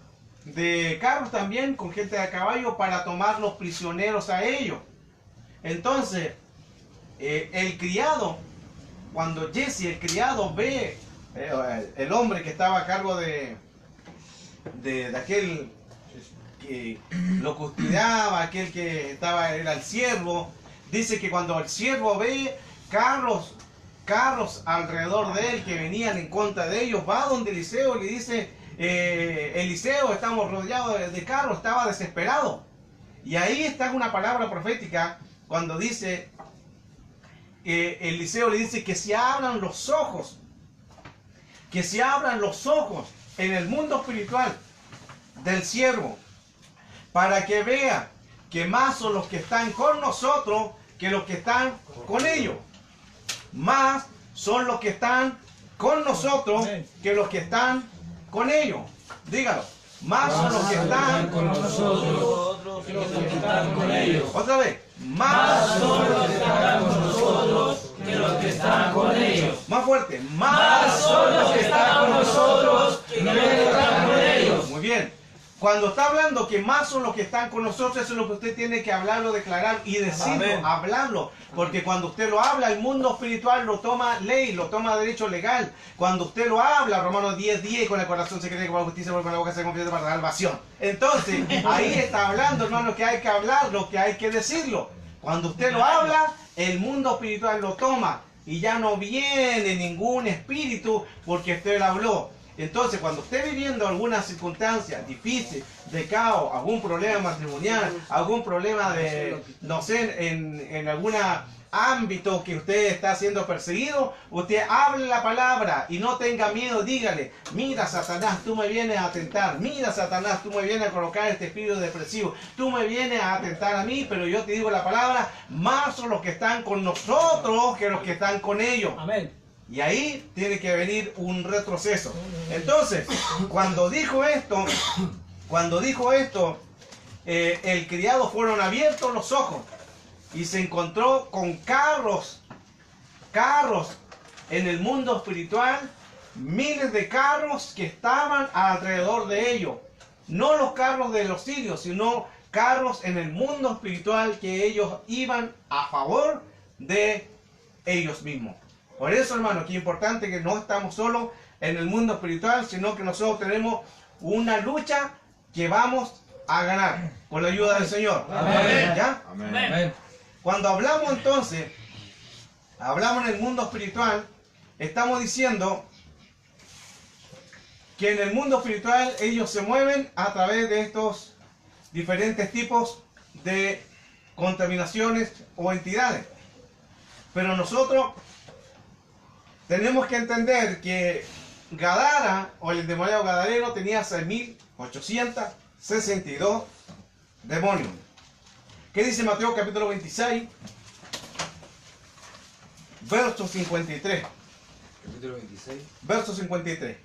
de carros también, con gente de a caballo, para tomar los prisioneros a ellos. Entonces, el criado, cuando Jesse, el criado, ve el hombre que estaba a cargo de aquel que lo custodiaba, aquel que era el siervo, dice que cuando el siervo ve carros alrededor de él que venían en contra de ellos, va donde Eliseo y le dice, Eliseo, estamos rodeados de carros, estaba desesperado. Y ahí está una palabra profética cuando dice, Eliseo le dice que se abran los ojos, en el mundo espiritual del siervo, para que vea que más son los que están con nosotros que los que están con ellos. Más son los que están con nosotros que los que están con ellos. Dígalo. Más son los que están con nosotros que los que están con ellos. Otra vez. Más Son los que están con nosotros que los que están con ellos. Más fuerte. Más Son los que están con nosotros que los que están con ellos. Muy bien. Cuando está hablando que más son los que están con nosotros, eso es lo que usted tiene que hablarlo, declarar y decirlo, Amén. hablarlo. Porque cuando usted lo habla, el mundo espiritual lo toma ley, lo toma derecho legal. Cuando usted lo habla, Romanos 10:10, con el corazón se cree que con la justicia, con la boca se confiesa para la salvación. Entonces, ahí está hablando, hermano, que hay que hablarlo, que hay que decirlo. Cuando usted lo habla, el mundo espiritual lo toma. Y ya no viene ningún espíritu porque usted lo habló. Entonces, cuando esté viviendo alguna circunstancia difícil, de caos, algún problema matrimonial, algún problema de, no sé, en alguna ámbito que usted está siendo perseguido, usted hable la palabra y no tenga miedo, dígale, mira Satanás, tú me vienes a atentar, mira Satanás, tú me vienes a colocar este espíritu depresivo, tú me vienes a atentar a mí, pero yo te digo la palabra, más son los que están con nosotros que los que están con ellos. Amén. Y ahí tiene que venir un retroceso. Entonces, cuando dijo esto, el criado fueron abiertos los ojos y se encontró con carros en el mundo espiritual, miles de carros que estaban alrededor de ellos. No los carros de los sirios, sino carros en el mundo espiritual que ellos iban a favor de ellos mismos. Por eso, hermano, que es importante que no estamos solo en el mundo espiritual, sino que nosotros tenemos una lucha que vamos a ganar con la ayuda del Señor. Amén. ¿Ya? Amén. Cuando hablamos entonces, hablamos en el mundo espiritual, estamos diciendo que en el mundo espiritual ellos se mueven a través de estos diferentes tipos de contaminaciones o entidades. Pero nosotros tenemos que entender que Gadara, o el endemoniado gadareno, tenía 6.862 demonios. ¿Qué dice Mateo capítulo 26? Verso 53. Capítulo 26. Verso 53.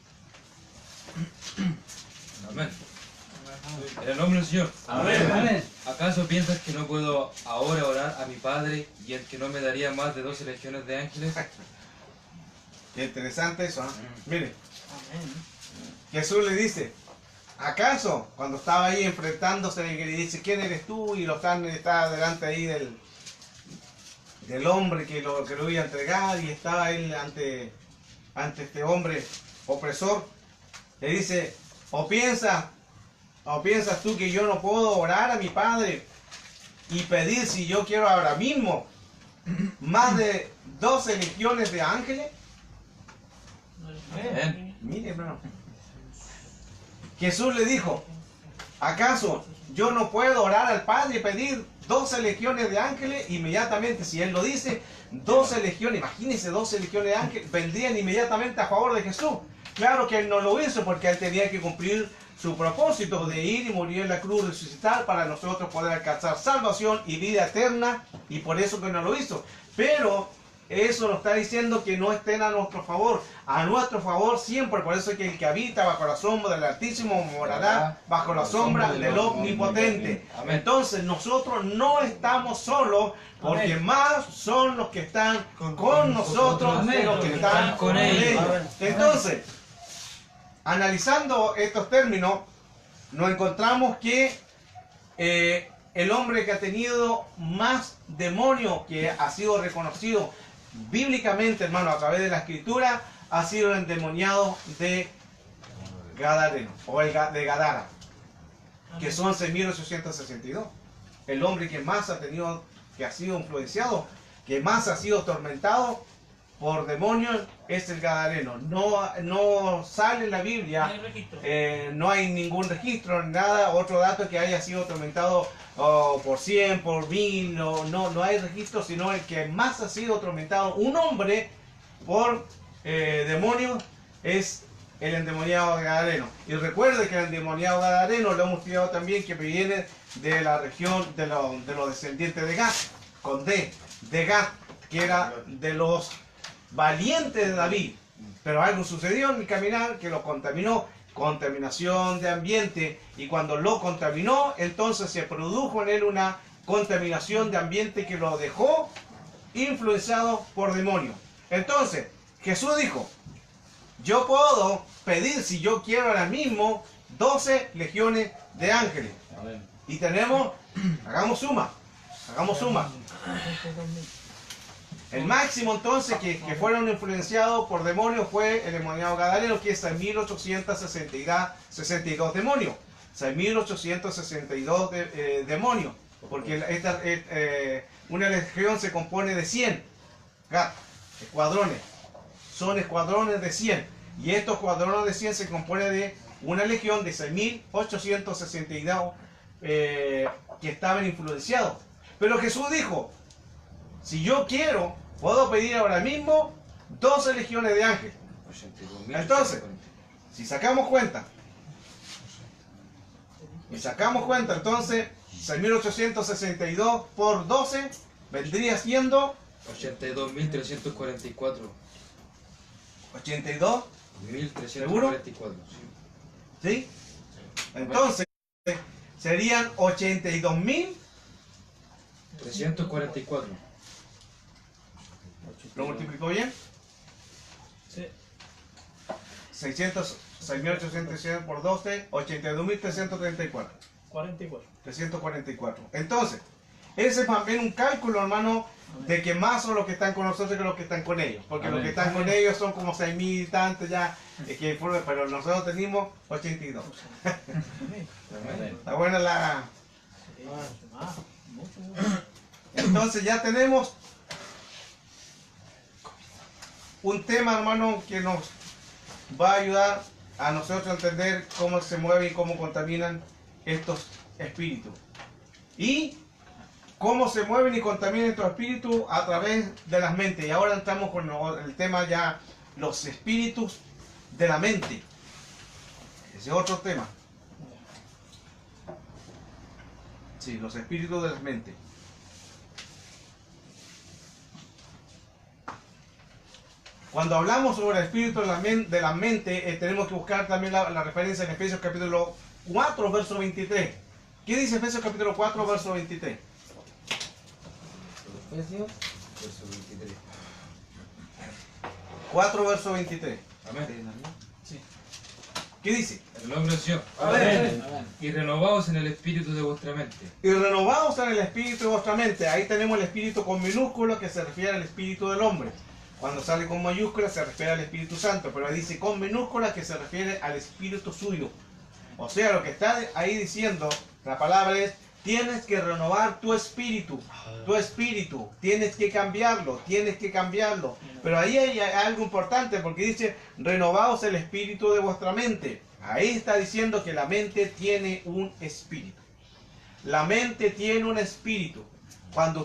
Amén. En el nombre del Señor. Amén. ¿Acaso piensas que no puedo ahora orar a mi Padre y el que no me daría más de 12 legiones de ángeles? Qué interesante eso, ¿eh? Mire, Jesús le dice, ¿acaso cuando estaba ahí enfrentándose, que le dice, ¿quién eres tú? Y está delante ahí del hombre que lo iba a entregar, y estaba él ante este hombre opresor. Le dice, ¿o piensas tú que yo no puedo orar a mi Padre y pedir, si yo quiero ahora mismo, más de 12 legiones de ángeles? Amén. Mire, hermano. Jesús le dijo, ¿acaso yo no puedo orar al Padre y pedir 12 legiones de ángeles? Inmediatamente, si Él lo dice, 12 legiones, imagínense, 12 legiones de ángeles, vendrían inmediatamente a favor de Jesús. Claro que Él no lo hizo porque Él tenía que cumplir su propósito de ir y morir en la cruz, resucitar, para nosotros poder alcanzar salvación y vida eterna, y por eso que no lo hizo. Pero eso nos está diciendo que no estén a nuestro favor siempre. Por eso es que el que habita bajo la sombra del Altísimo morará bajo la sombra del Omnipotente. Entonces nosotros no estamos solos, porque más son los que están con nosotros que los que están con ellos. Entonces, analizando estos términos, nos encontramos que el hombre que ha tenido más demonios, que ha sido reconocido bíblicamente, hermano, a través de la escritura, ha sido el endemoniado de Gadareno, o el de Gadara, que son 6.862. El hombre que más ha tenido, que ha sido influenciado, que más ha sido atormentado por demonios, es el Gadareno. No sale en la Biblia, No hay registro. no hay ningún registro, nada, otro dato que haya sido atormentado por 100, por 1000, no hay registro, sino el que más ha sido atormentado, un hombre, por demonios, es el endemoniado gadareno. Y recuerde que el endemoniado gadareno lo hemos estudiado también, que viene de la región de los descendientes de Gad, con D, de Gad, que era de los valientes de David. Pero algo sucedió en el caminar que lo contaminó, contaminación de ambiente, y cuando lo contaminó, entonces se produjo en él una contaminación de ambiente que lo dejó influenciado por demonios. Entonces Jesús dijo, yo puedo pedir, si yo quiero ahora mismo, 12 legiones de ángeles. Amén. Y tenemos, hagamos suma. El máximo entonces que fueron influenciados por demonios fue el endemoniado gadareno, que es 6.862 demonios. 6.862 demonios. Porque una legión se compone de 100 escuadrones. Son escuadrones de 100. Y estos escuadrones de 100 se componen de una legión de 6.862 que estaban influenciados. Pero Jesús dijo, Si yo quiero, puedo pedir ahora mismo 12 legiones de ángeles. 82.000. Entonces, si sacamos cuenta, entonces 6.862 por 12 vendría siendo 82.344. 82, 1.344. ¿sí? Entonces serían 82.000. 344. ¿Lo multiplicó bien? Sí. 6.800 por 12, 82.334. 44. 344. Entonces, ese es más bien un cálculo, hermano, de que más son los que están con nosotros que los que están con ellos. Porque los que están con ellos son como 6.000 y tantos ya, pero nosotros tenemos 82. Está buena la... Entonces ya tenemos un tema, hermano, que nos va a ayudar a nosotros a entender cómo se mueven y cómo contaminan estos espíritus. Y cómo se mueven y contaminan estos espíritus a través de las mentes. Y ahora entramos con el tema ya, los espíritus de la mente. Ese es otro tema. Sí, los espíritus de la mente. Cuando hablamos sobre el espíritu de la mente, tenemos que buscar también la referencia en Efesios capítulo 4, verso 23. ¿Qué dice Efesios capítulo 4, verso 23? Efesios, verso 23. 4, verso 23. Amén. ¿Qué dice? En el nombre del Señor. Amén. Y renovaos en el espíritu de vuestra mente. Y renovados en el espíritu de vuestra mente. Ahí tenemos el espíritu con minúsculo que se refiere al espíritu del hombre. Cuando sale con mayúscula se refiere al Espíritu Santo, pero ahí dice con minúscula que se refiere al espíritu suyo. O sea, lo que está ahí diciendo, la palabra es, tienes que renovar tu espíritu, tienes que cambiarlo, Pero ahí hay algo importante porque dice, renovaos el espíritu de vuestra mente. Ahí está diciendo que la mente tiene un espíritu. La mente tiene un espíritu. Cuando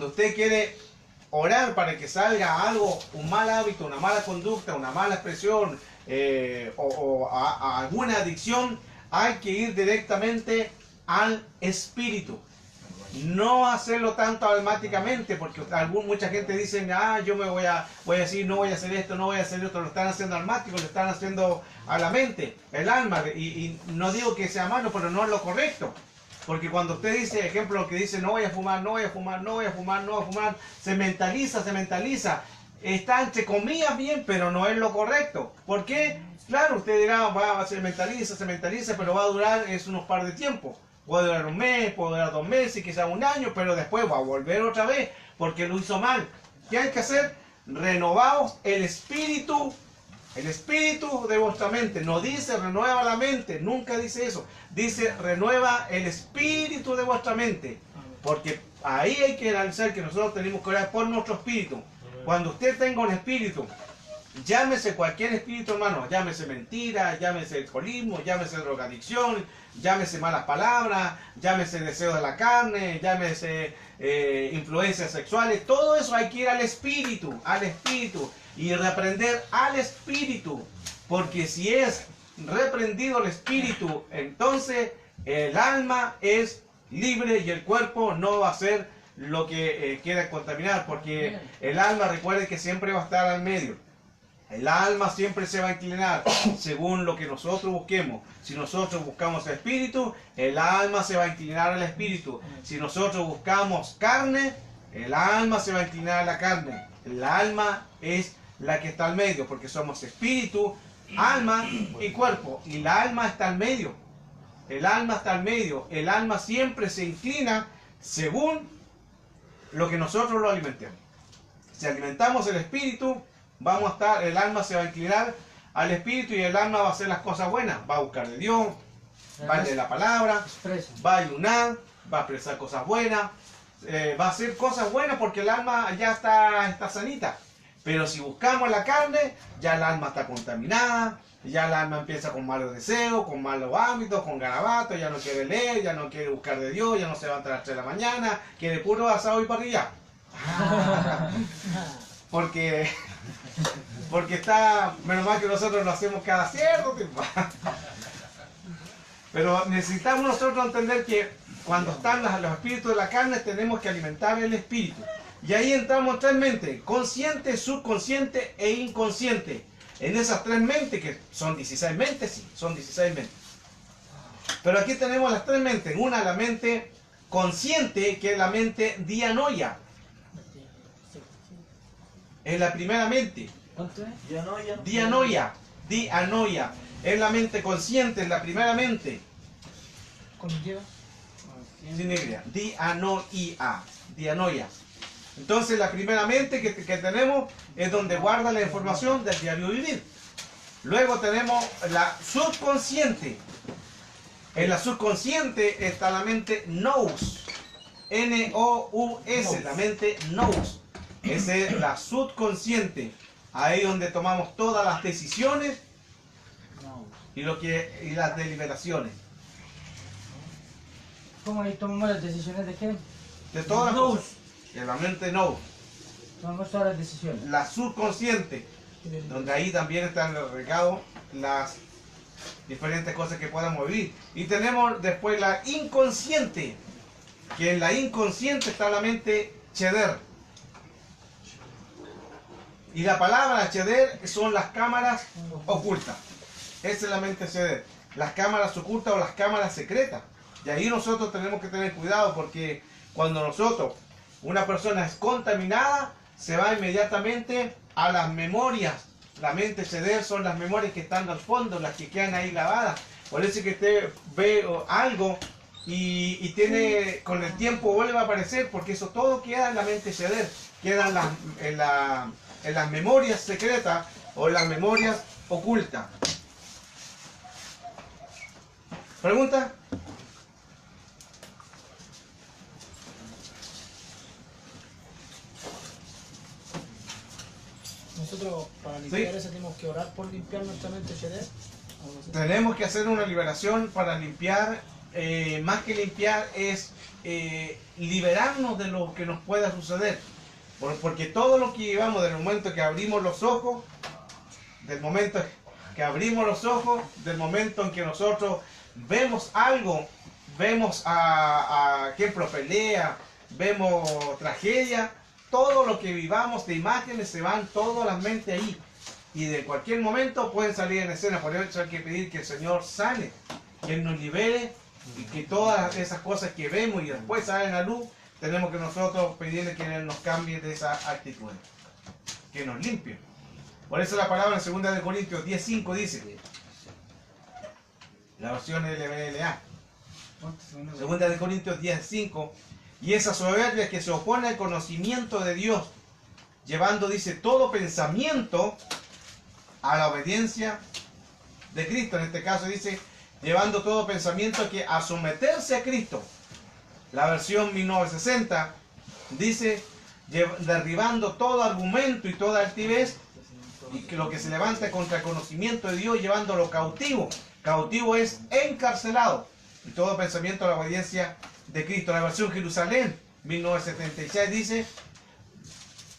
usted quiere orar para que salga algo, un mal hábito, una mala conducta, una mala expresión o alguna adicción, hay que ir directamente al espíritu. No hacerlo tanto automáticamente, porque mucha gente dice, yo me voy a decir, no voy a hacer esto, no voy a hacer esto. Lo están haciendo automático, lo están haciendo a la mente, el alma. Y no digo que sea malo, pero no es lo correcto. Porque cuando usted dice, ejemplo, que dice no voy a fumar, se mentaliza. Está entre comillas bien, pero no es lo correcto. ¿Por qué? Claro, usted dirá, se mentaliza, pero va a durar unos par de tiempo. Puede durar un mes, puede durar 2 meses, quizás un año, pero después va a volver otra vez porque lo hizo mal. ¿Qué hay que hacer? Renovaos el espíritu de vuestra mente. No dice renueva la mente, nunca dice eso. Dice renueva el espíritu de vuestra mente. Porque ahí hay que analizar que nosotros tenemos que orar por nuestro espíritu. Cuando usted tenga un espíritu, llámese cualquier espíritu, hermano, llámese mentira, llámese alcoholismo, llámese drogadicción, llámese malas palabras, llámese deseo de la carne, llámese influencias sexuales, todo eso hay que ir al espíritu y reprender al espíritu, porque si es reprendido el espíritu, entonces el alma es libre y el cuerpo no va a ser lo que quiera contaminar, porque el alma, recuerde que siempre va a estar al medio. El alma siempre se va a inclinar según lo que nosotros busquemos. Si nosotros buscamos el espíritu, el alma se va a inclinar al espíritu. Si nosotros buscamos carne, el alma se va a inclinar a la carne. El alma es la que está al medio, porque somos espíritu, alma y cuerpo. Y la alma está al medio. El alma está al medio. El alma siempre se inclina según lo que nosotros lo alimentemos. Si alimentamos el espíritu, el alma se va a inclinar al espíritu y el alma va a hacer las cosas buenas. Va a buscar de Dios, va a leer la palabra, va a ayunar, va a expresar cosas buenas, va a hacer cosas buenas porque el alma ya está sanita. Pero si buscamos la carne, ya el alma está contaminada, ya el alma empieza con malos deseos, con malos hábitos, con garabatos, ya no quiere leer, ya no quiere buscar de Dios, ya no se levanta a las 3 de la mañana, quiere puro asado y parrilla. Porque está, menos mal que nosotros lo hacemos cada cierto tiempo. Pero necesitamos nosotros entender que cuando están los espíritus de la carne tenemos que alimentar el espíritu. Y ahí entramos en 3 mentes, consciente, subconsciente e inconsciente. En esas 3 mentes, que son 16 mentes, sí, son 16 mentes. Pero aquí tenemos las 3 mentes. Una, la mente consciente, que es la mente dianoia. Es la primera mente. ¿Cuánto es? Dianoia. Dianoia. Es la mente consciente, es la primera mente. ¿Con lleva? Sin Y. Dianoia. Dianoia. Entonces la primera mente que tenemos es donde guarda la información del diario vivir. Luego tenemos la subconsciente. En la subconsciente está la mente nous. N-O-U-S, la mente nous. Esa es la subconsciente. Ahí donde tomamos todas las decisiones y las deliberaciones. ¿Cómo ahí tomamos las decisiones de qué? De todas las Nous. cosas. Que la mente nous. Tomamos todas las decisiones. La subconsciente, donde ahí también están regados las diferentes cosas que podamos vivir. Y tenemos después la inconsciente, que en la inconsciente está la mente cheder. Y la palabra cheder son las cámaras ocultas. Esa es la mente cheder. Las cámaras ocultas o las cámaras secretas. Y ahí nosotros tenemos que tener cuidado porque cuando una persona es contaminada, se va inmediatamente a las memorias. La mente ceder son las memorias que están al fondo, las que quedan ahí grabadas. Por eso que usted ve algo y tiene, con el tiempo vuelve a aparecer, porque eso todo queda en la mente ceder. Queda en las memorias secretas o en las memorias ocultas. ¿Pregunta? Nosotros para limpiar eso tenemos que orar por limpiar nuestra mente Sheder. Tenemos que hacer una liberación para limpiar, más que limpiar es liberarnos de lo que nos pueda suceder. Porque todo lo que llevamos del momento que abrimos los ojos, del momento en que nosotros vemos algo, vemos a ejemplo pelea, vemos tragedia, todo lo que vivamos de imágenes se van todas las mentes ahí. Y de cualquier momento pueden salir en escena. Por eso hay que pedir que el Señor sane, que Él nos libere y que todas esas cosas que vemos y después salen a luz, tenemos que nosotros pedirle que Él nos cambie de esa actitud, que nos limpie. Por eso la palabra en 2 Corintios 10:5 dice, la versión LBLA, 2 Corintios 10:5, y esa soberbia que se opone al conocimiento de Dios, llevando, dice, todo pensamiento a la obediencia de Cristo. En este caso dice, llevando todo pensamiento a someterse a Cristo. La versión 1960 dice, derribando todo argumento y toda altivez, y que lo que se levanta contra el conocimiento de Dios, llevándolo cautivo. Cautivo es encarcelado. Y todo pensamiento a la obediencia de Cristo. La versión Jerusalén 1976 dice,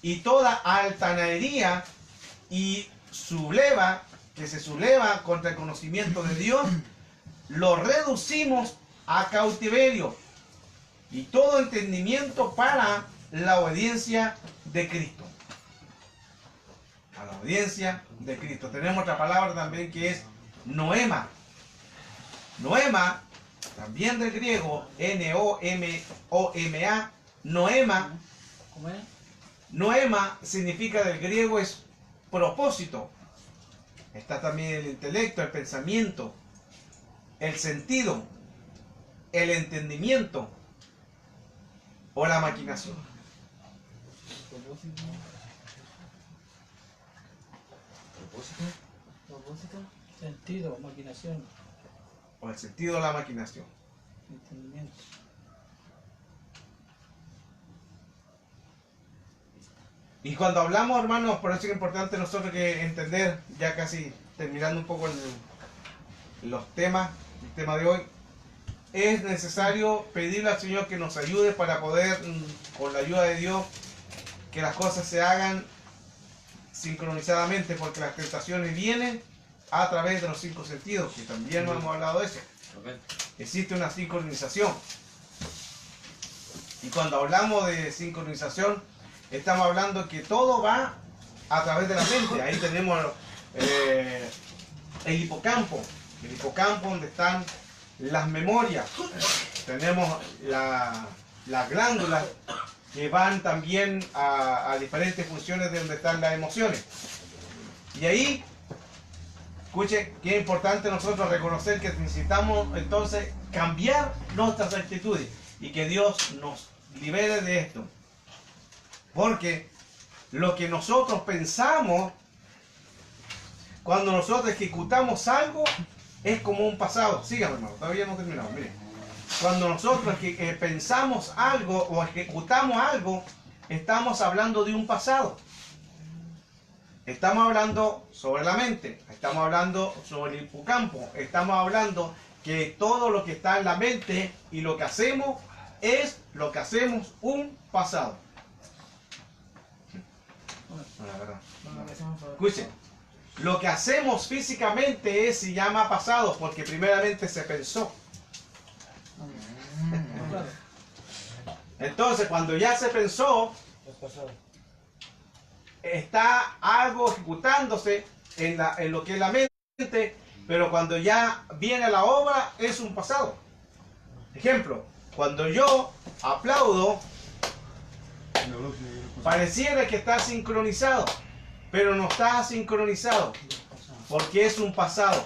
y toda altanería y subleva, que se subleva contra el conocimiento de Dios, lo reducimos a cautiverio. Y todo entendimiento para la obediencia de Cristo. A la obediencia de Cristo. Tenemos otra palabra también que es noema. Noema, también del griego, N-O-M-O-M-A, noema. ¿Cómo es? Noema significa del griego es propósito. Está también el intelecto, el pensamiento, el sentido, el entendimiento o la maquinación. ¿Propósito? Sentido, maquinación, O el sentido de la maquinación. entendimiento. Y cuando hablamos, hermanos, por eso es importante nosotros que entender, ya casi terminando un poco los temas, el tema de hoy, es necesario pedirle al Señor que nos ayude para poder, con la ayuda de Dios, que las cosas se hagan sincronizadamente, porque las tentaciones vienen a través de los 5 sentidos, que también no hemos hablado de eso. Existe una sincronización. Y cuando hablamos de sincronización, estamos hablando que todo va a través de la mente. Ahí tenemos el hipocampo donde están las memorias. Tenemos las glándulas que van también a diferentes funciones de donde están las emociones. Y ahí, escuchen, que es importante nosotros reconocer que necesitamos entonces cambiar nuestras actitudes y que Dios nos libere de esto. Porque lo que nosotros pensamos, cuando nosotros ejecutamos algo, es como un pasado. Síganme, hermano, todavía no terminamos. Miren, cuando nosotros pensamos algo o ejecutamos algo, estamos hablando de un pasado. Estamos hablando sobre la mente, estamos hablando sobre el hipocampo, estamos hablando que todo lo que está en la mente y lo que hacemos es lo que hacemos un pasado. Escuchen, lo que hacemos físicamente se llama pasado porque primeramente se pensó. Entonces, cuando ya se pensó, está algo ejecutándose en lo que es la mente, pero cuando ya viene la obra es un pasado. Ejemplo, cuando yo aplaudo, pareciera que está sincronizado, pero no está sincronizado, porque es un pasado.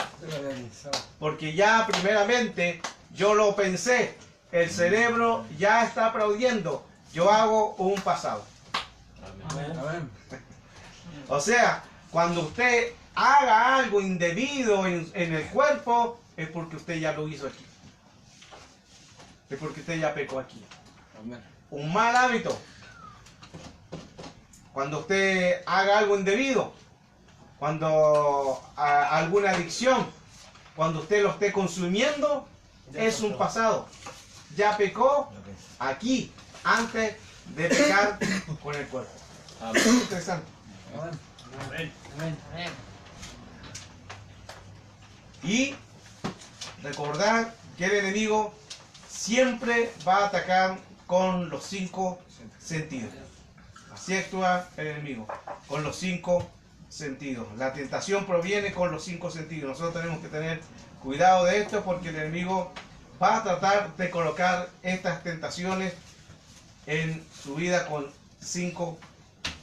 Porque ya primeramente yo lo pensé, el cerebro ya está aplaudiendo, yo hago un pasado. O sea, cuando usted haga algo indebido en el cuerpo, es porque usted ya lo hizo aquí. Es porque usted ya pecó aquí. Un mal hábito. Cuando usted haga algo indebido, cuando alguna adicción, cuando usted lo esté consumiendo, es un pasado. Ya pecó aquí, antes de pecar con el cuerpo. Interesante. Y recordar que el enemigo siempre va a atacar con los 5 sentidos. Así actúa el enemigo, con los 5 sentidos. La tentación proviene con los 5 sentidos. Nosotros tenemos que tener cuidado de esto porque el enemigo va a tratar de colocar estas tentaciones en su vida con 5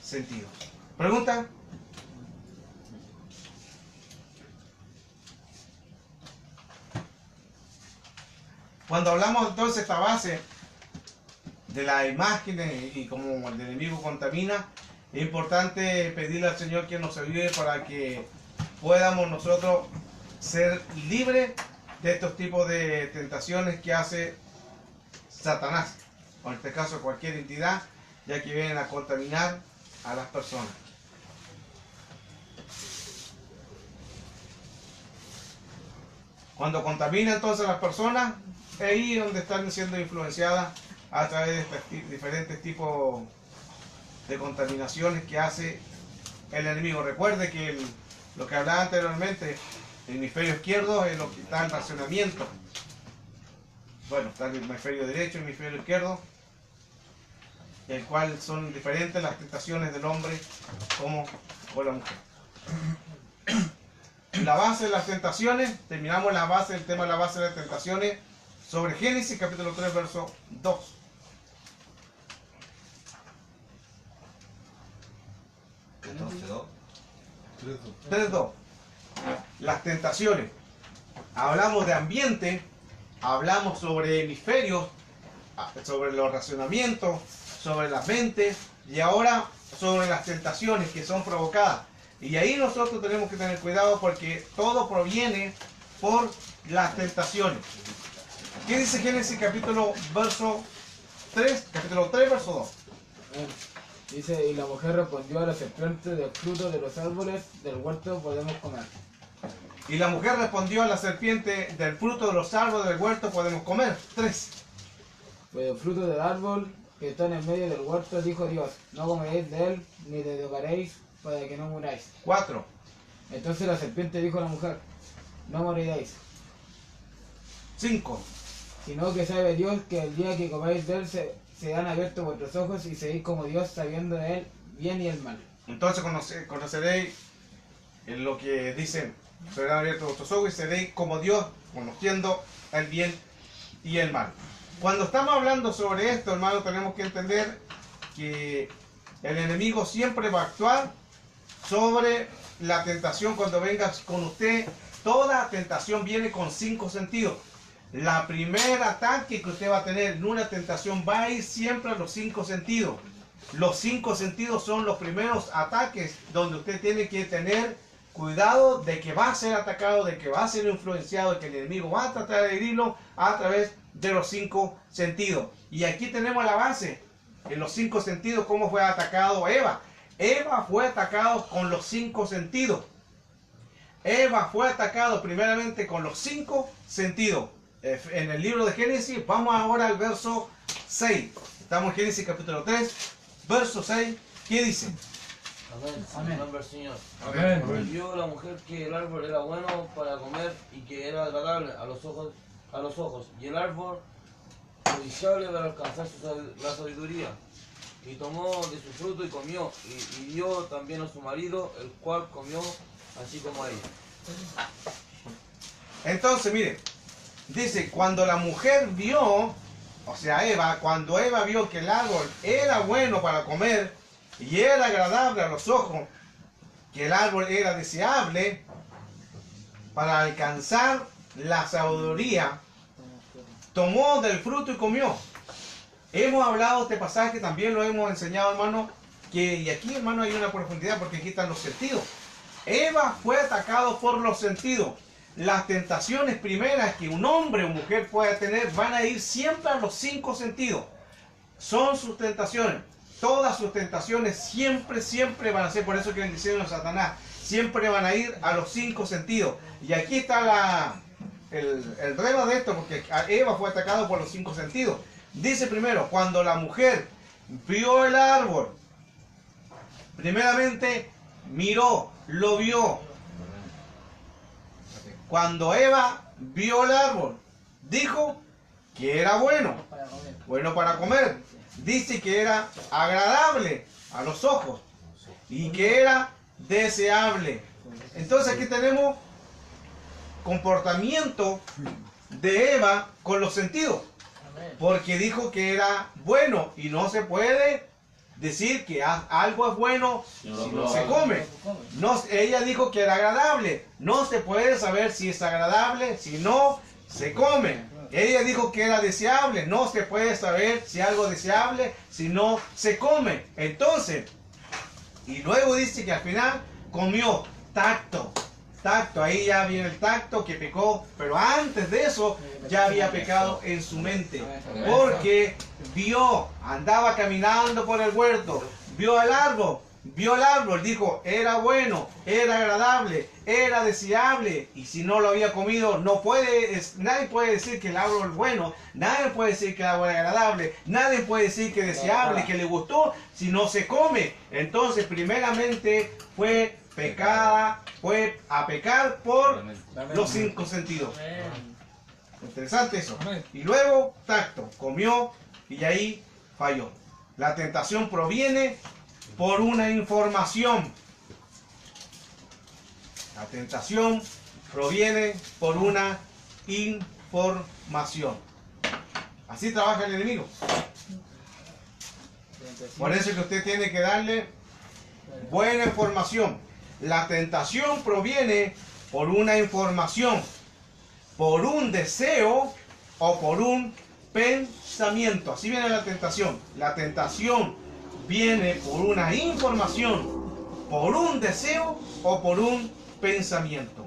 sentidos. ¿Pregunta? Cuando hablamos entonces de esta base de las imágenes y como el enemigo contamina, es importante pedirle al Señor que nos ayude para que podamos nosotros ser libres de estos tipos de tentaciones que hace Satanás, o en este caso cualquier entidad, ya que vienen a contaminar a las personas. Cuando contamina entonces a las personas, es ahí donde están siendo influenciadas a través de estos diferentes tipos de contaminaciones que hace el enemigo. Recuerde que lo que hablaba anteriormente, el hemisferio izquierdo es lo que está en racionamiento. Bueno, está el hemisferio derecho, el hemisferio izquierdo, el cual son diferentes las tentaciones del hombre como con la mujer. La base de las tentaciones, terminamos la base, el tema de la base de las tentaciones sobre Génesis capítulo 3 verso 2. Entonces, 3.2. Las tentaciones. Hablamos de ambiente, hablamos sobre hemisferios, sobre los racionamientos, sobre la mente y ahora sobre las tentaciones que son provocadas. Y ahí nosotros tenemos que tener cuidado porque todo proviene por las tentaciones. ¿Qué dice Génesis capítulo 3 verso 2? Dice, y la mujer respondió a la serpiente, del fruto de los árboles del huerto podemos comer. Y la mujer respondió a la serpiente, del fruto de los árboles del huerto podemos comer. 3. Pues del fruto del árbol que está en el medio del huerto, dijo Dios, no comeréis de él, ni le tocaréis, para que no muráis. 4. Entonces la serpiente dijo a la mujer, no moriréis, 5. sino que sabe Dios que el día que comáis de él se han abierto vuestros ojos y seréis como Dios, sabiendo de él bien y el mal. Entonces conoceréis en lo que dice, serán abiertos vuestros ojos y seréis como Dios, conociendo el bien y el mal. Cuando estamos hablando sobre esto, hermano, tenemos que entender que el enemigo siempre va a actuar sobre la tentación cuando venga con usted. Toda tentación viene con 5 sentidos. La primera ataque que usted va a tener en una tentación va a ir siempre a los 5 sentidos. Los 5 sentidos son los primeros ataques donde usted tiene que tener cuidado de que va a ser atacado, de que va a ser influenciado, de que el enemigo va a tratar de herirlo a través de los 5 sentidos. Y aquí tenemos la base, en los 5 sentidos, cómo fue atacado Eva. Eva fue atacado con los 5 sentidos. Eva fue atacado primeramente con los 5 sentidos. En el libro de Génesis, vamos ahora al verso 6. Estamos en Génesis capítulo 3, verso 6. ¿Qué dice? Amén. Amén. Nombre del Señor. Amén. Y vio la mujer que el árbol era bueno para comer y que era agradable a los ojos, y el árbol codiciable para alcanzar la sabiduría. Y tomó de su fruto y comió, y dio también a su marido, el cual comió así como ella. Entonces, mire, dice, cuando la mujer vio, o sea, Eva, cuando Eva vio que el árbol era bueno para comer y era agradable a los ojos, que el árbol era deseable para alcanzar la sabiduría, tomó del fruto y comió. Hemos hablado de este pasaje, también lo hemos enseñado, hermano, y aquí, hermano, hay una profundidad porque aquí están los sentidos. Eva fue atacado por los sentidos. Las tentaciones primeras que un hombre o mujer pueda tener van a ir siempre a los 5 sentidos. Son sus tentaciones. Todas sus tentaciones siempre van a ser, por eso que el diseño de Satanás, siempre van a ir a los 5 sentidos. Y aquí está el rema de esto, porque Eva fue atacado por los 5 sentidos. Dice primero, cuando la mujer vio el árbol, primeramente miró, lo vio. Cuando Eva vio el árbol, dijo que era bueno para comer. Dice que era agradable a los ojos y que era deseable. Entonces aquí tenemos comportamiento de Eva con los sentidos. Porque dijo que era bueno y no se puede decir que algo es bueno si no se come. No, ella dijo que era agradable. No se puede saber si es agradable si no se come. Ella dijo que era deseable. No se puede saber si algo es deseable si no se come. Entonces, y luego dice que al final comió. Tacto. Tacto, ahí ya viene el tacto que pecó, pero antes de eso ya había pecado en su mente, porque vio, andaba caminando por el huerto, vio el árbol, dijo, era bueno, era agradable, era deseable, y si no lo había comido, nadie puede decir que el árbol es bueno, nadie puede decir que el árbol es agradable, nadie puede decir que es deseable, que le gustó, si no se come. Entonces, primeramente fue a pecar por los 5 sentidos. Interesante eso. Y luego, tacto, comió y ahí falló. La tentación proviene por una información. La tentación proviene por una información. Así trabaja el enemigo. Por eso es que usted tiene que darle buena información. La tentación proviene por una información, por un deseo o por un pensamiento. Así viene la tentación. La tentación viene por una información, por un deseo o por un pensamiento.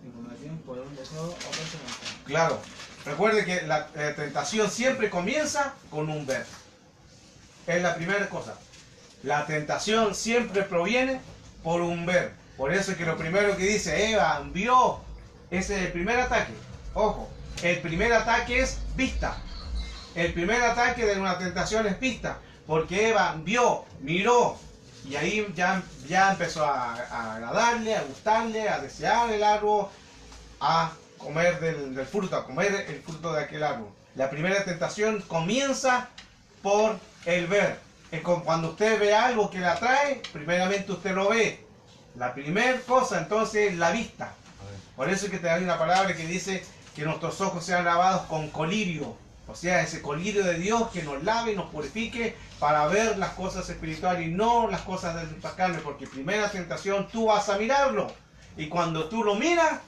Información por un deseo o pensamiento. Claro. Recuerde que la tentación siempre comienza con un ver. Es la primera cosa. La tentación siempre proviene por un ver. Por eso es que lo primero que dice Eva vio, ese es el primer ataque. Ojo, el primer ataque es vista. El primer ataque de una tentación es vista. Porque Eva vio, miró, y ahí ya empezó a agradarle, a gustarle, a desear el árbol, a comer del fruto, a comer el fruto de aquel árbol. La primera tentación comienza por el ver. Es como cuando usted ve algo que le atrae, primeramente usted lo ve. La primera cosa entonces es la vista. Por eso es que te da una palabra que dice que nuestros ojos sean lavados con colirio. O sea, ese colirio de Dios que nos lave y nos purifique para ver las cosas espirituales y no las cosas de nuestras carnes. Porque primera tentación tú vas a mirarlo. Y cuando tú lo miras,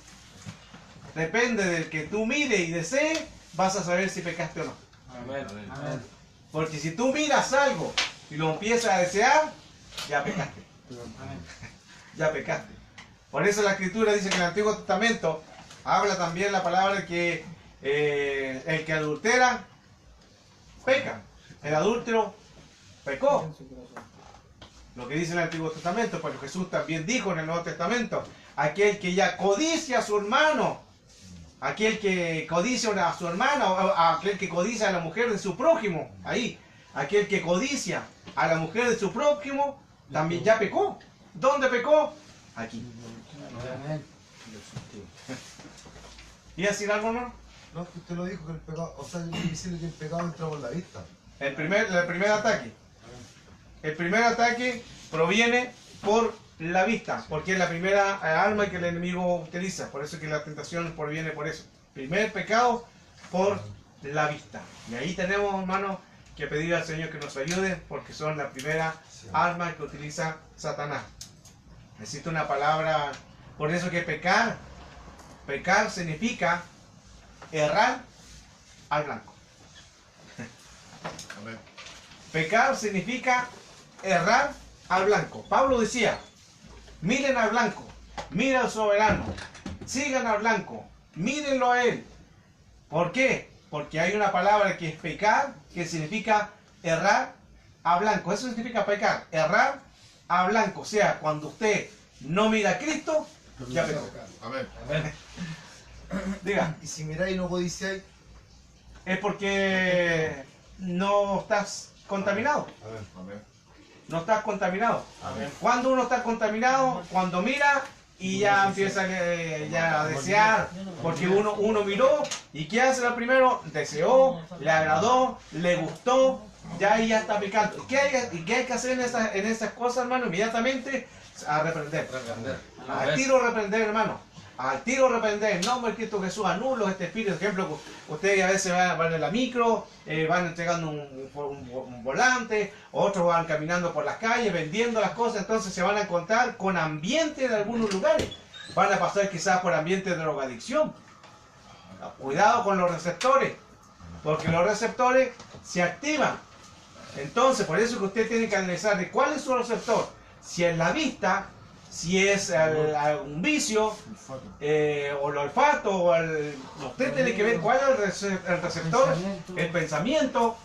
depende del que tú mires y desees, vas a saber si pecaste o no. Amén. Amén. Porque si tú miras algo y lo empiezas a desear, ya pecaste. Ya pecaste. Por eso la Escritura dice que en el Antiguo Testamento habla también la palabra que el que adultera, peca. El adúltero pecó. Lo que dice en el Antiguo Testamento, pero Jesús también dijo en el Nuevo Testamento, aquel que ya codicia a su hermano, aquel que codicia a su hermana, o aquel que codicia a la mujer de su prójimo, ahí, aquel que codicia a la mujer de su prójimo, también ya pecó. ¿Dónde pecó? Aquí. Amén. ¿Y decir algo, no? No, es que usted lo dijo que el pecado, o sea, es difícil que el pecado entra por la vista. El primer ataque. El primer ataque proviene por la vista, porque es la primera arma que el enemigo utiliza. Por eso es que la tentación proviene por eso. Primer pecado por la vista. Y ahí tenemos, hermanos, que pedir al Señor que nos ayude, porque son la primera arma que utiliza Satanás. Necesito una palabra. Por eso que pecar significa errar al blanco. Pecar significa errar al blanco. Pablo decía, miren al blanco, miren al soberano, sigan al blanco, mírenlo a él. ¿Por qué? Porque hay una palabra que es pecar, que significa errar a blanco. Eso significa pecar, errar a blanco. O sea, cuando usted no mira a Cristo, ya pecó. Amén. Amén. Diga. Y si miráis y no codiciáis, Es porque no estás contaminado. amén. No estás contaminado. Amén. Cuando uno está contaminado, cuando mira y ya empieza ya a desear, porque uno miró y ¿qué hace lo primero? Deseó, le agradó, le gustó, ya ahí ya está pecando. ¿Qué hay que hacer en esas cosas, hermano? Inmediatamente a reprender. Al tiro reprender, hermano. Al tiro reprender, en nombre de Cristo Jesús, anulo este espíritu. Por ejemplo, ustedes a veces van en la micro, van entregando un volante, otros van caminando por las calles, vendiendo las cosas, entonces se van a encontrar con ambiente de algunos lugares. Van a pasar quizás por ambiente de drogadicción. Cuidado con los receptores, porque los receptores se activan. Entonces, por eso que usted tiene que analizar de cuál es su receptor. Si es la vista, si es un vicio, o el olfato, usted tiene que ver cuál es el receptor, el pensamiento,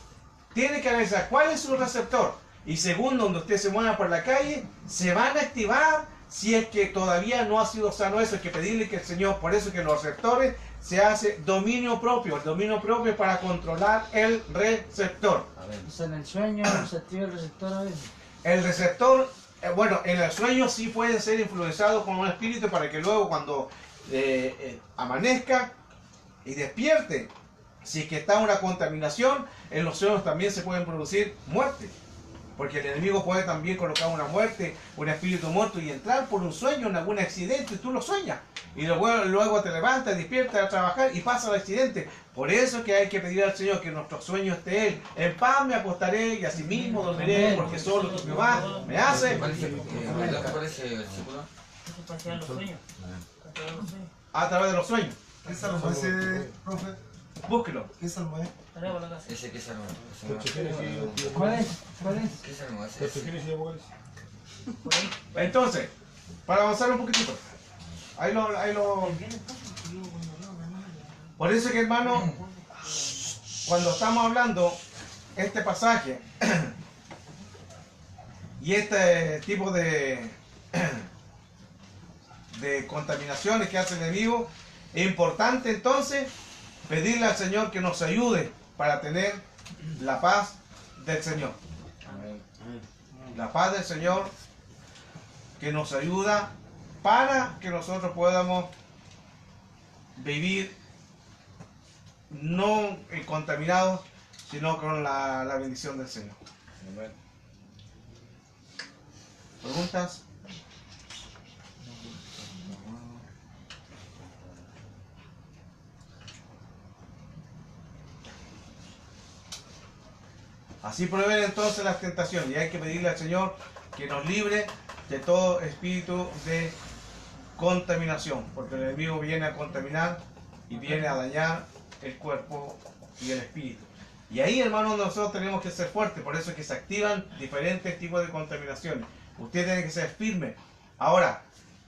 tiene que analizar cuál es su receptor. Y según donde usted se mueva por la calle, se van a activar si es que todavía no ha sido sano eso. Hay que pedirle que el Señor, por eso que los receptores se hace dominio propio. El dominio propio es para controlar el receptor. O sea, en el sueño se activa el receptor a veces. El receptor, bueno, en el sueño sí puede ser influenciado con un espíritu para que luego cuando amanezca y despierte, si es que está una contaminación, en los sueños también se pueden producir muerte. Porque el enemigo puede también colocar una muerte, un espíritu muerto y entrar por un sueño en algún accidente y tú lo sueñas. Y luego te levantas, despiertas a trabajar y pasa el accidente. Por eso que hay que pedir al Señor que nuestro sueño esté Él. En paz me acostaré y así mismo dormiré, porque solo tu Jehová me hace. ¿Cuál es ese versículo? Eso para crear los sueños. Para crear los sueños. A través de los sueños. ¿Qué salmo es ese, profe? Búsquelo. ¿Qué salmo es? Tarea para la casa. ¿Ese qué salmo? ¿Cuál es? ¿Cuál es? ¿Qué salmo es ese? Por ahí. Entonces, para avanzar un poquitito. Ahí lo... Por eso que, hermano, cuando estamos hablando este pasaje y este tipo de contaminaciones que hace el enemigo, es importante entonces pedirle al Señor que nos ayude para tener la paz del Señor. La paz del Señor que nos ayuda para que nosotros podamos vivir no contaminados, sino con la bendición del Señor. ¿Preguntas? Así provienen entonces las tentaciones, y hay que pedirle al Señor que nos libre de todo espíritu de contaminación, porque el enemigo viene a contaminar y viene a dañar el cuerpo y el espíritu. Y ahí, hermanos, nosotros tenemos que ser fuertes, por eso es que se activan diferentes tipos de contaminaciones. Usted tiene que ser firme. Ahora,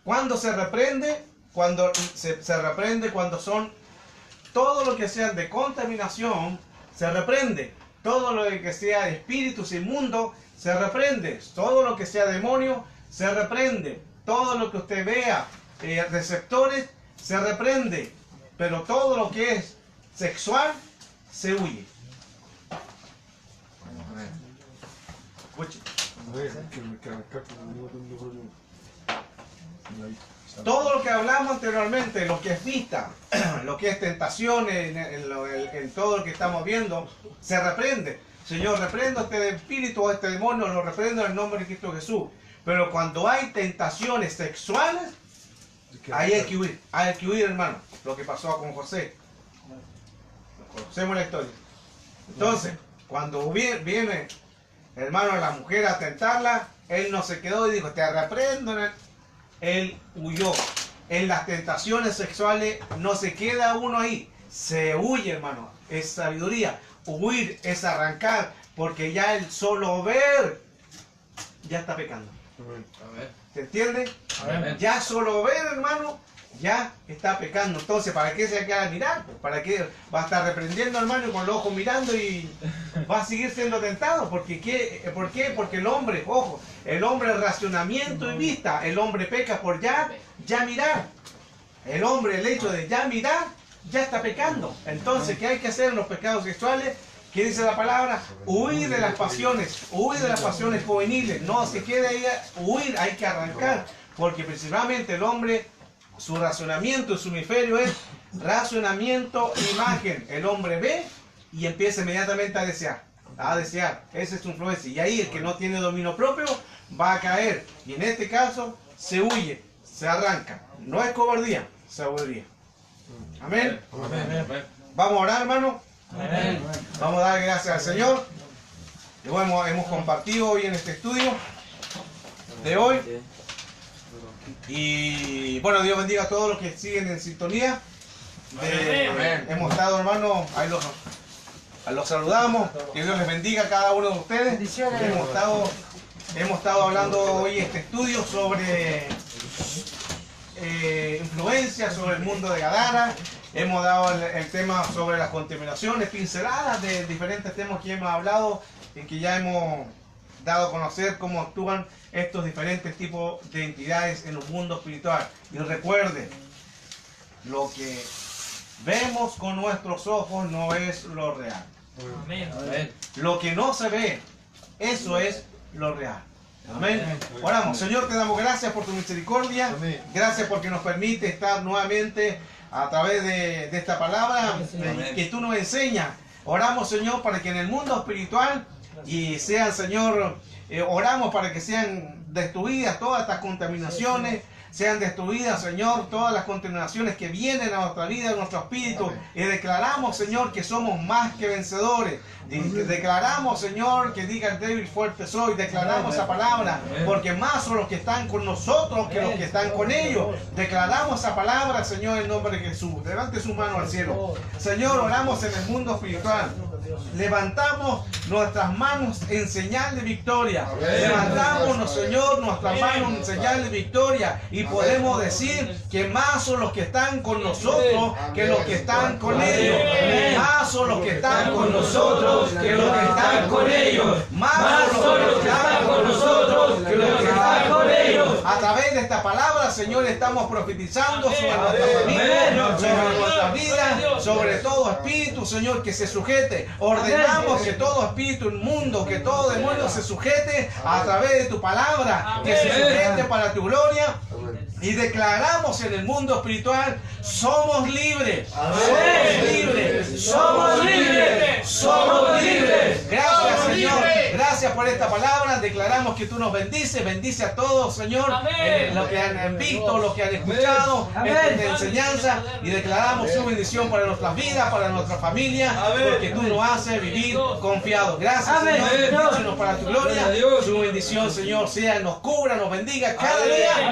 ¿cuándo se reprende? Cuando se reprende cuando son todo lo que sea de contaminación, se reprende. Todo lo que sea espíritus inmundos, se reprende. Todo lo que sea demonio, se reprende. Todo lo que usted vea, receptores, se reprende. Pero todo lo que es sexual, se huye. Escuche. Todo lo que hablamos anteriormente, lo que es vista, lo que es tentaciones, en todo lo que estamos viendo, se reprende. Señor, reprendo este espíritu o este demonio, lo reprendo en el nombre de Cristo Jesús. Pero cuando hay tentaciones sexuales, ahí hay que huir, hermano. Lo que pasó con José. Conocemos la historia. Entonces, cuando viene, hermano, la mujer a tentarla, él no se quedó y dijo, te reprendo. Él huyó. En las tentaciones sexuales no se queda uno ahí, se huye, hermano. Es sabiduría. Huir es arrancar, porque ya el solo ver ya está pecando. ¿Se entiende? Ya solo ver, hermano, ya está pecando. Entonces, ¿para qué se queda a mirar? ¿Para qué va a estar reprendiendo, hermano, con los ojos mirando y va a seguir siendo tentado? ¿Por qué? Porque el hombre, ojo, el hombre es racionamiento y vista. El hombre peca por ya mirar. El hombre, el hecho de ya mirar, ya está pecando. Entonces, ¿qué hay que hacer en los pecados sexuales? ¿Qué dice la palabra? Huir de las pasiones juveniles. No se quede ahí, huir, hay que arrancar. Porque principalmente el hombre, su razonamiento, su hemisferio es razonamiento, imagen. El hombre ve y empieza inmediatamente a desear. Esa es su influencia. Y ahí el que no tiene dominio propio va a caer. Y en este caso se huye, se arranca. No es cobardía, sabiduría. Amén. Vamos a orar, hermano. Amén. Vamos a dar gracias al Señor. Y bueno, hemos compartido hoy en este estudio de hoy. Y bueno, Dios bendiga a todos los que siguen en sintonía. Hemos estado, hermano, ahí los saludamos. Que Dios les bendiga a cada uno de ustedes. Hemos estado hablando hoy en este estudio sobre influencia, sobre el mundo de Gadara. Hemos dado el tema sobre las contaminaciones, pinceladas de diferentes temas que hemos hablado, en que ya hemos dado a conocer cómo actúan estos diferentes tipos de entidades en un mundo espiritual. Y recuerden, lo que vemos con nuestros ojos no es lo real. Amén. Lo que no se ve, eso es lo real. Amén. Oramos. Señor, te damos gracias por tu misericordia. Gracias porque nos permite estar nuevamente a través de esta palabra que tú nos enseñas. Oramos, Señor, para que en el mundo espiritual y sean, Señor, oramos para que sean destruidas todas estas contaminaciones, sean destruidas, Señor, todas las contaminaciones que vienen a nuestra vida, a nuestro espíritu. Y declaramos, Señor, que somos más que vencedores. Declaramos, Señor, que diga el débil fuerte soy. Declaramos esa palabra, porque más son los que están con nosotros que los que están con ellos. Declaramos esa palabra, Señor, en nombre de Jesús. Levante su mano al cielo. Señor, oramos en el mundo espiritual. levantamos nuestras manos en señal de victoria. Levantamos, Señor, nuestras manos en señal de victoria. Y podemos decir que más son los que están con nosotros que los que están con ellos. Más son los que están con nosotros que los que están con ellos. Más son los que están con nosotros que los que están con ellos. A través de esta palabra, Señor, estamos profetizando sobre nuestra familia, sobre nuestra vida, sobre todo espíritu, Señor, que se sujete. Ordenamos que todo espíritu inmundo, que todo demonio se sujete a través de tu palabra, que se sujete para tu gloria. Y declaramos en el mundo espiritual, somos libres, somos libres, somos libres, somos libres. Gracias, Señor, gracias por esta palabra. Declaramos que tú nos bendices, bendice a todos, Señor, lo que han visto, lo que han escuchado, esta enseñanza, y declaramos su bendición para nuestras vidas, para nuestra familia, porque tú nos haces vivir confiados. Gracias, Señor, bendícenos para tu gloria. Su bendición, Señor, sea, nos cubra, nos bendiga cada día.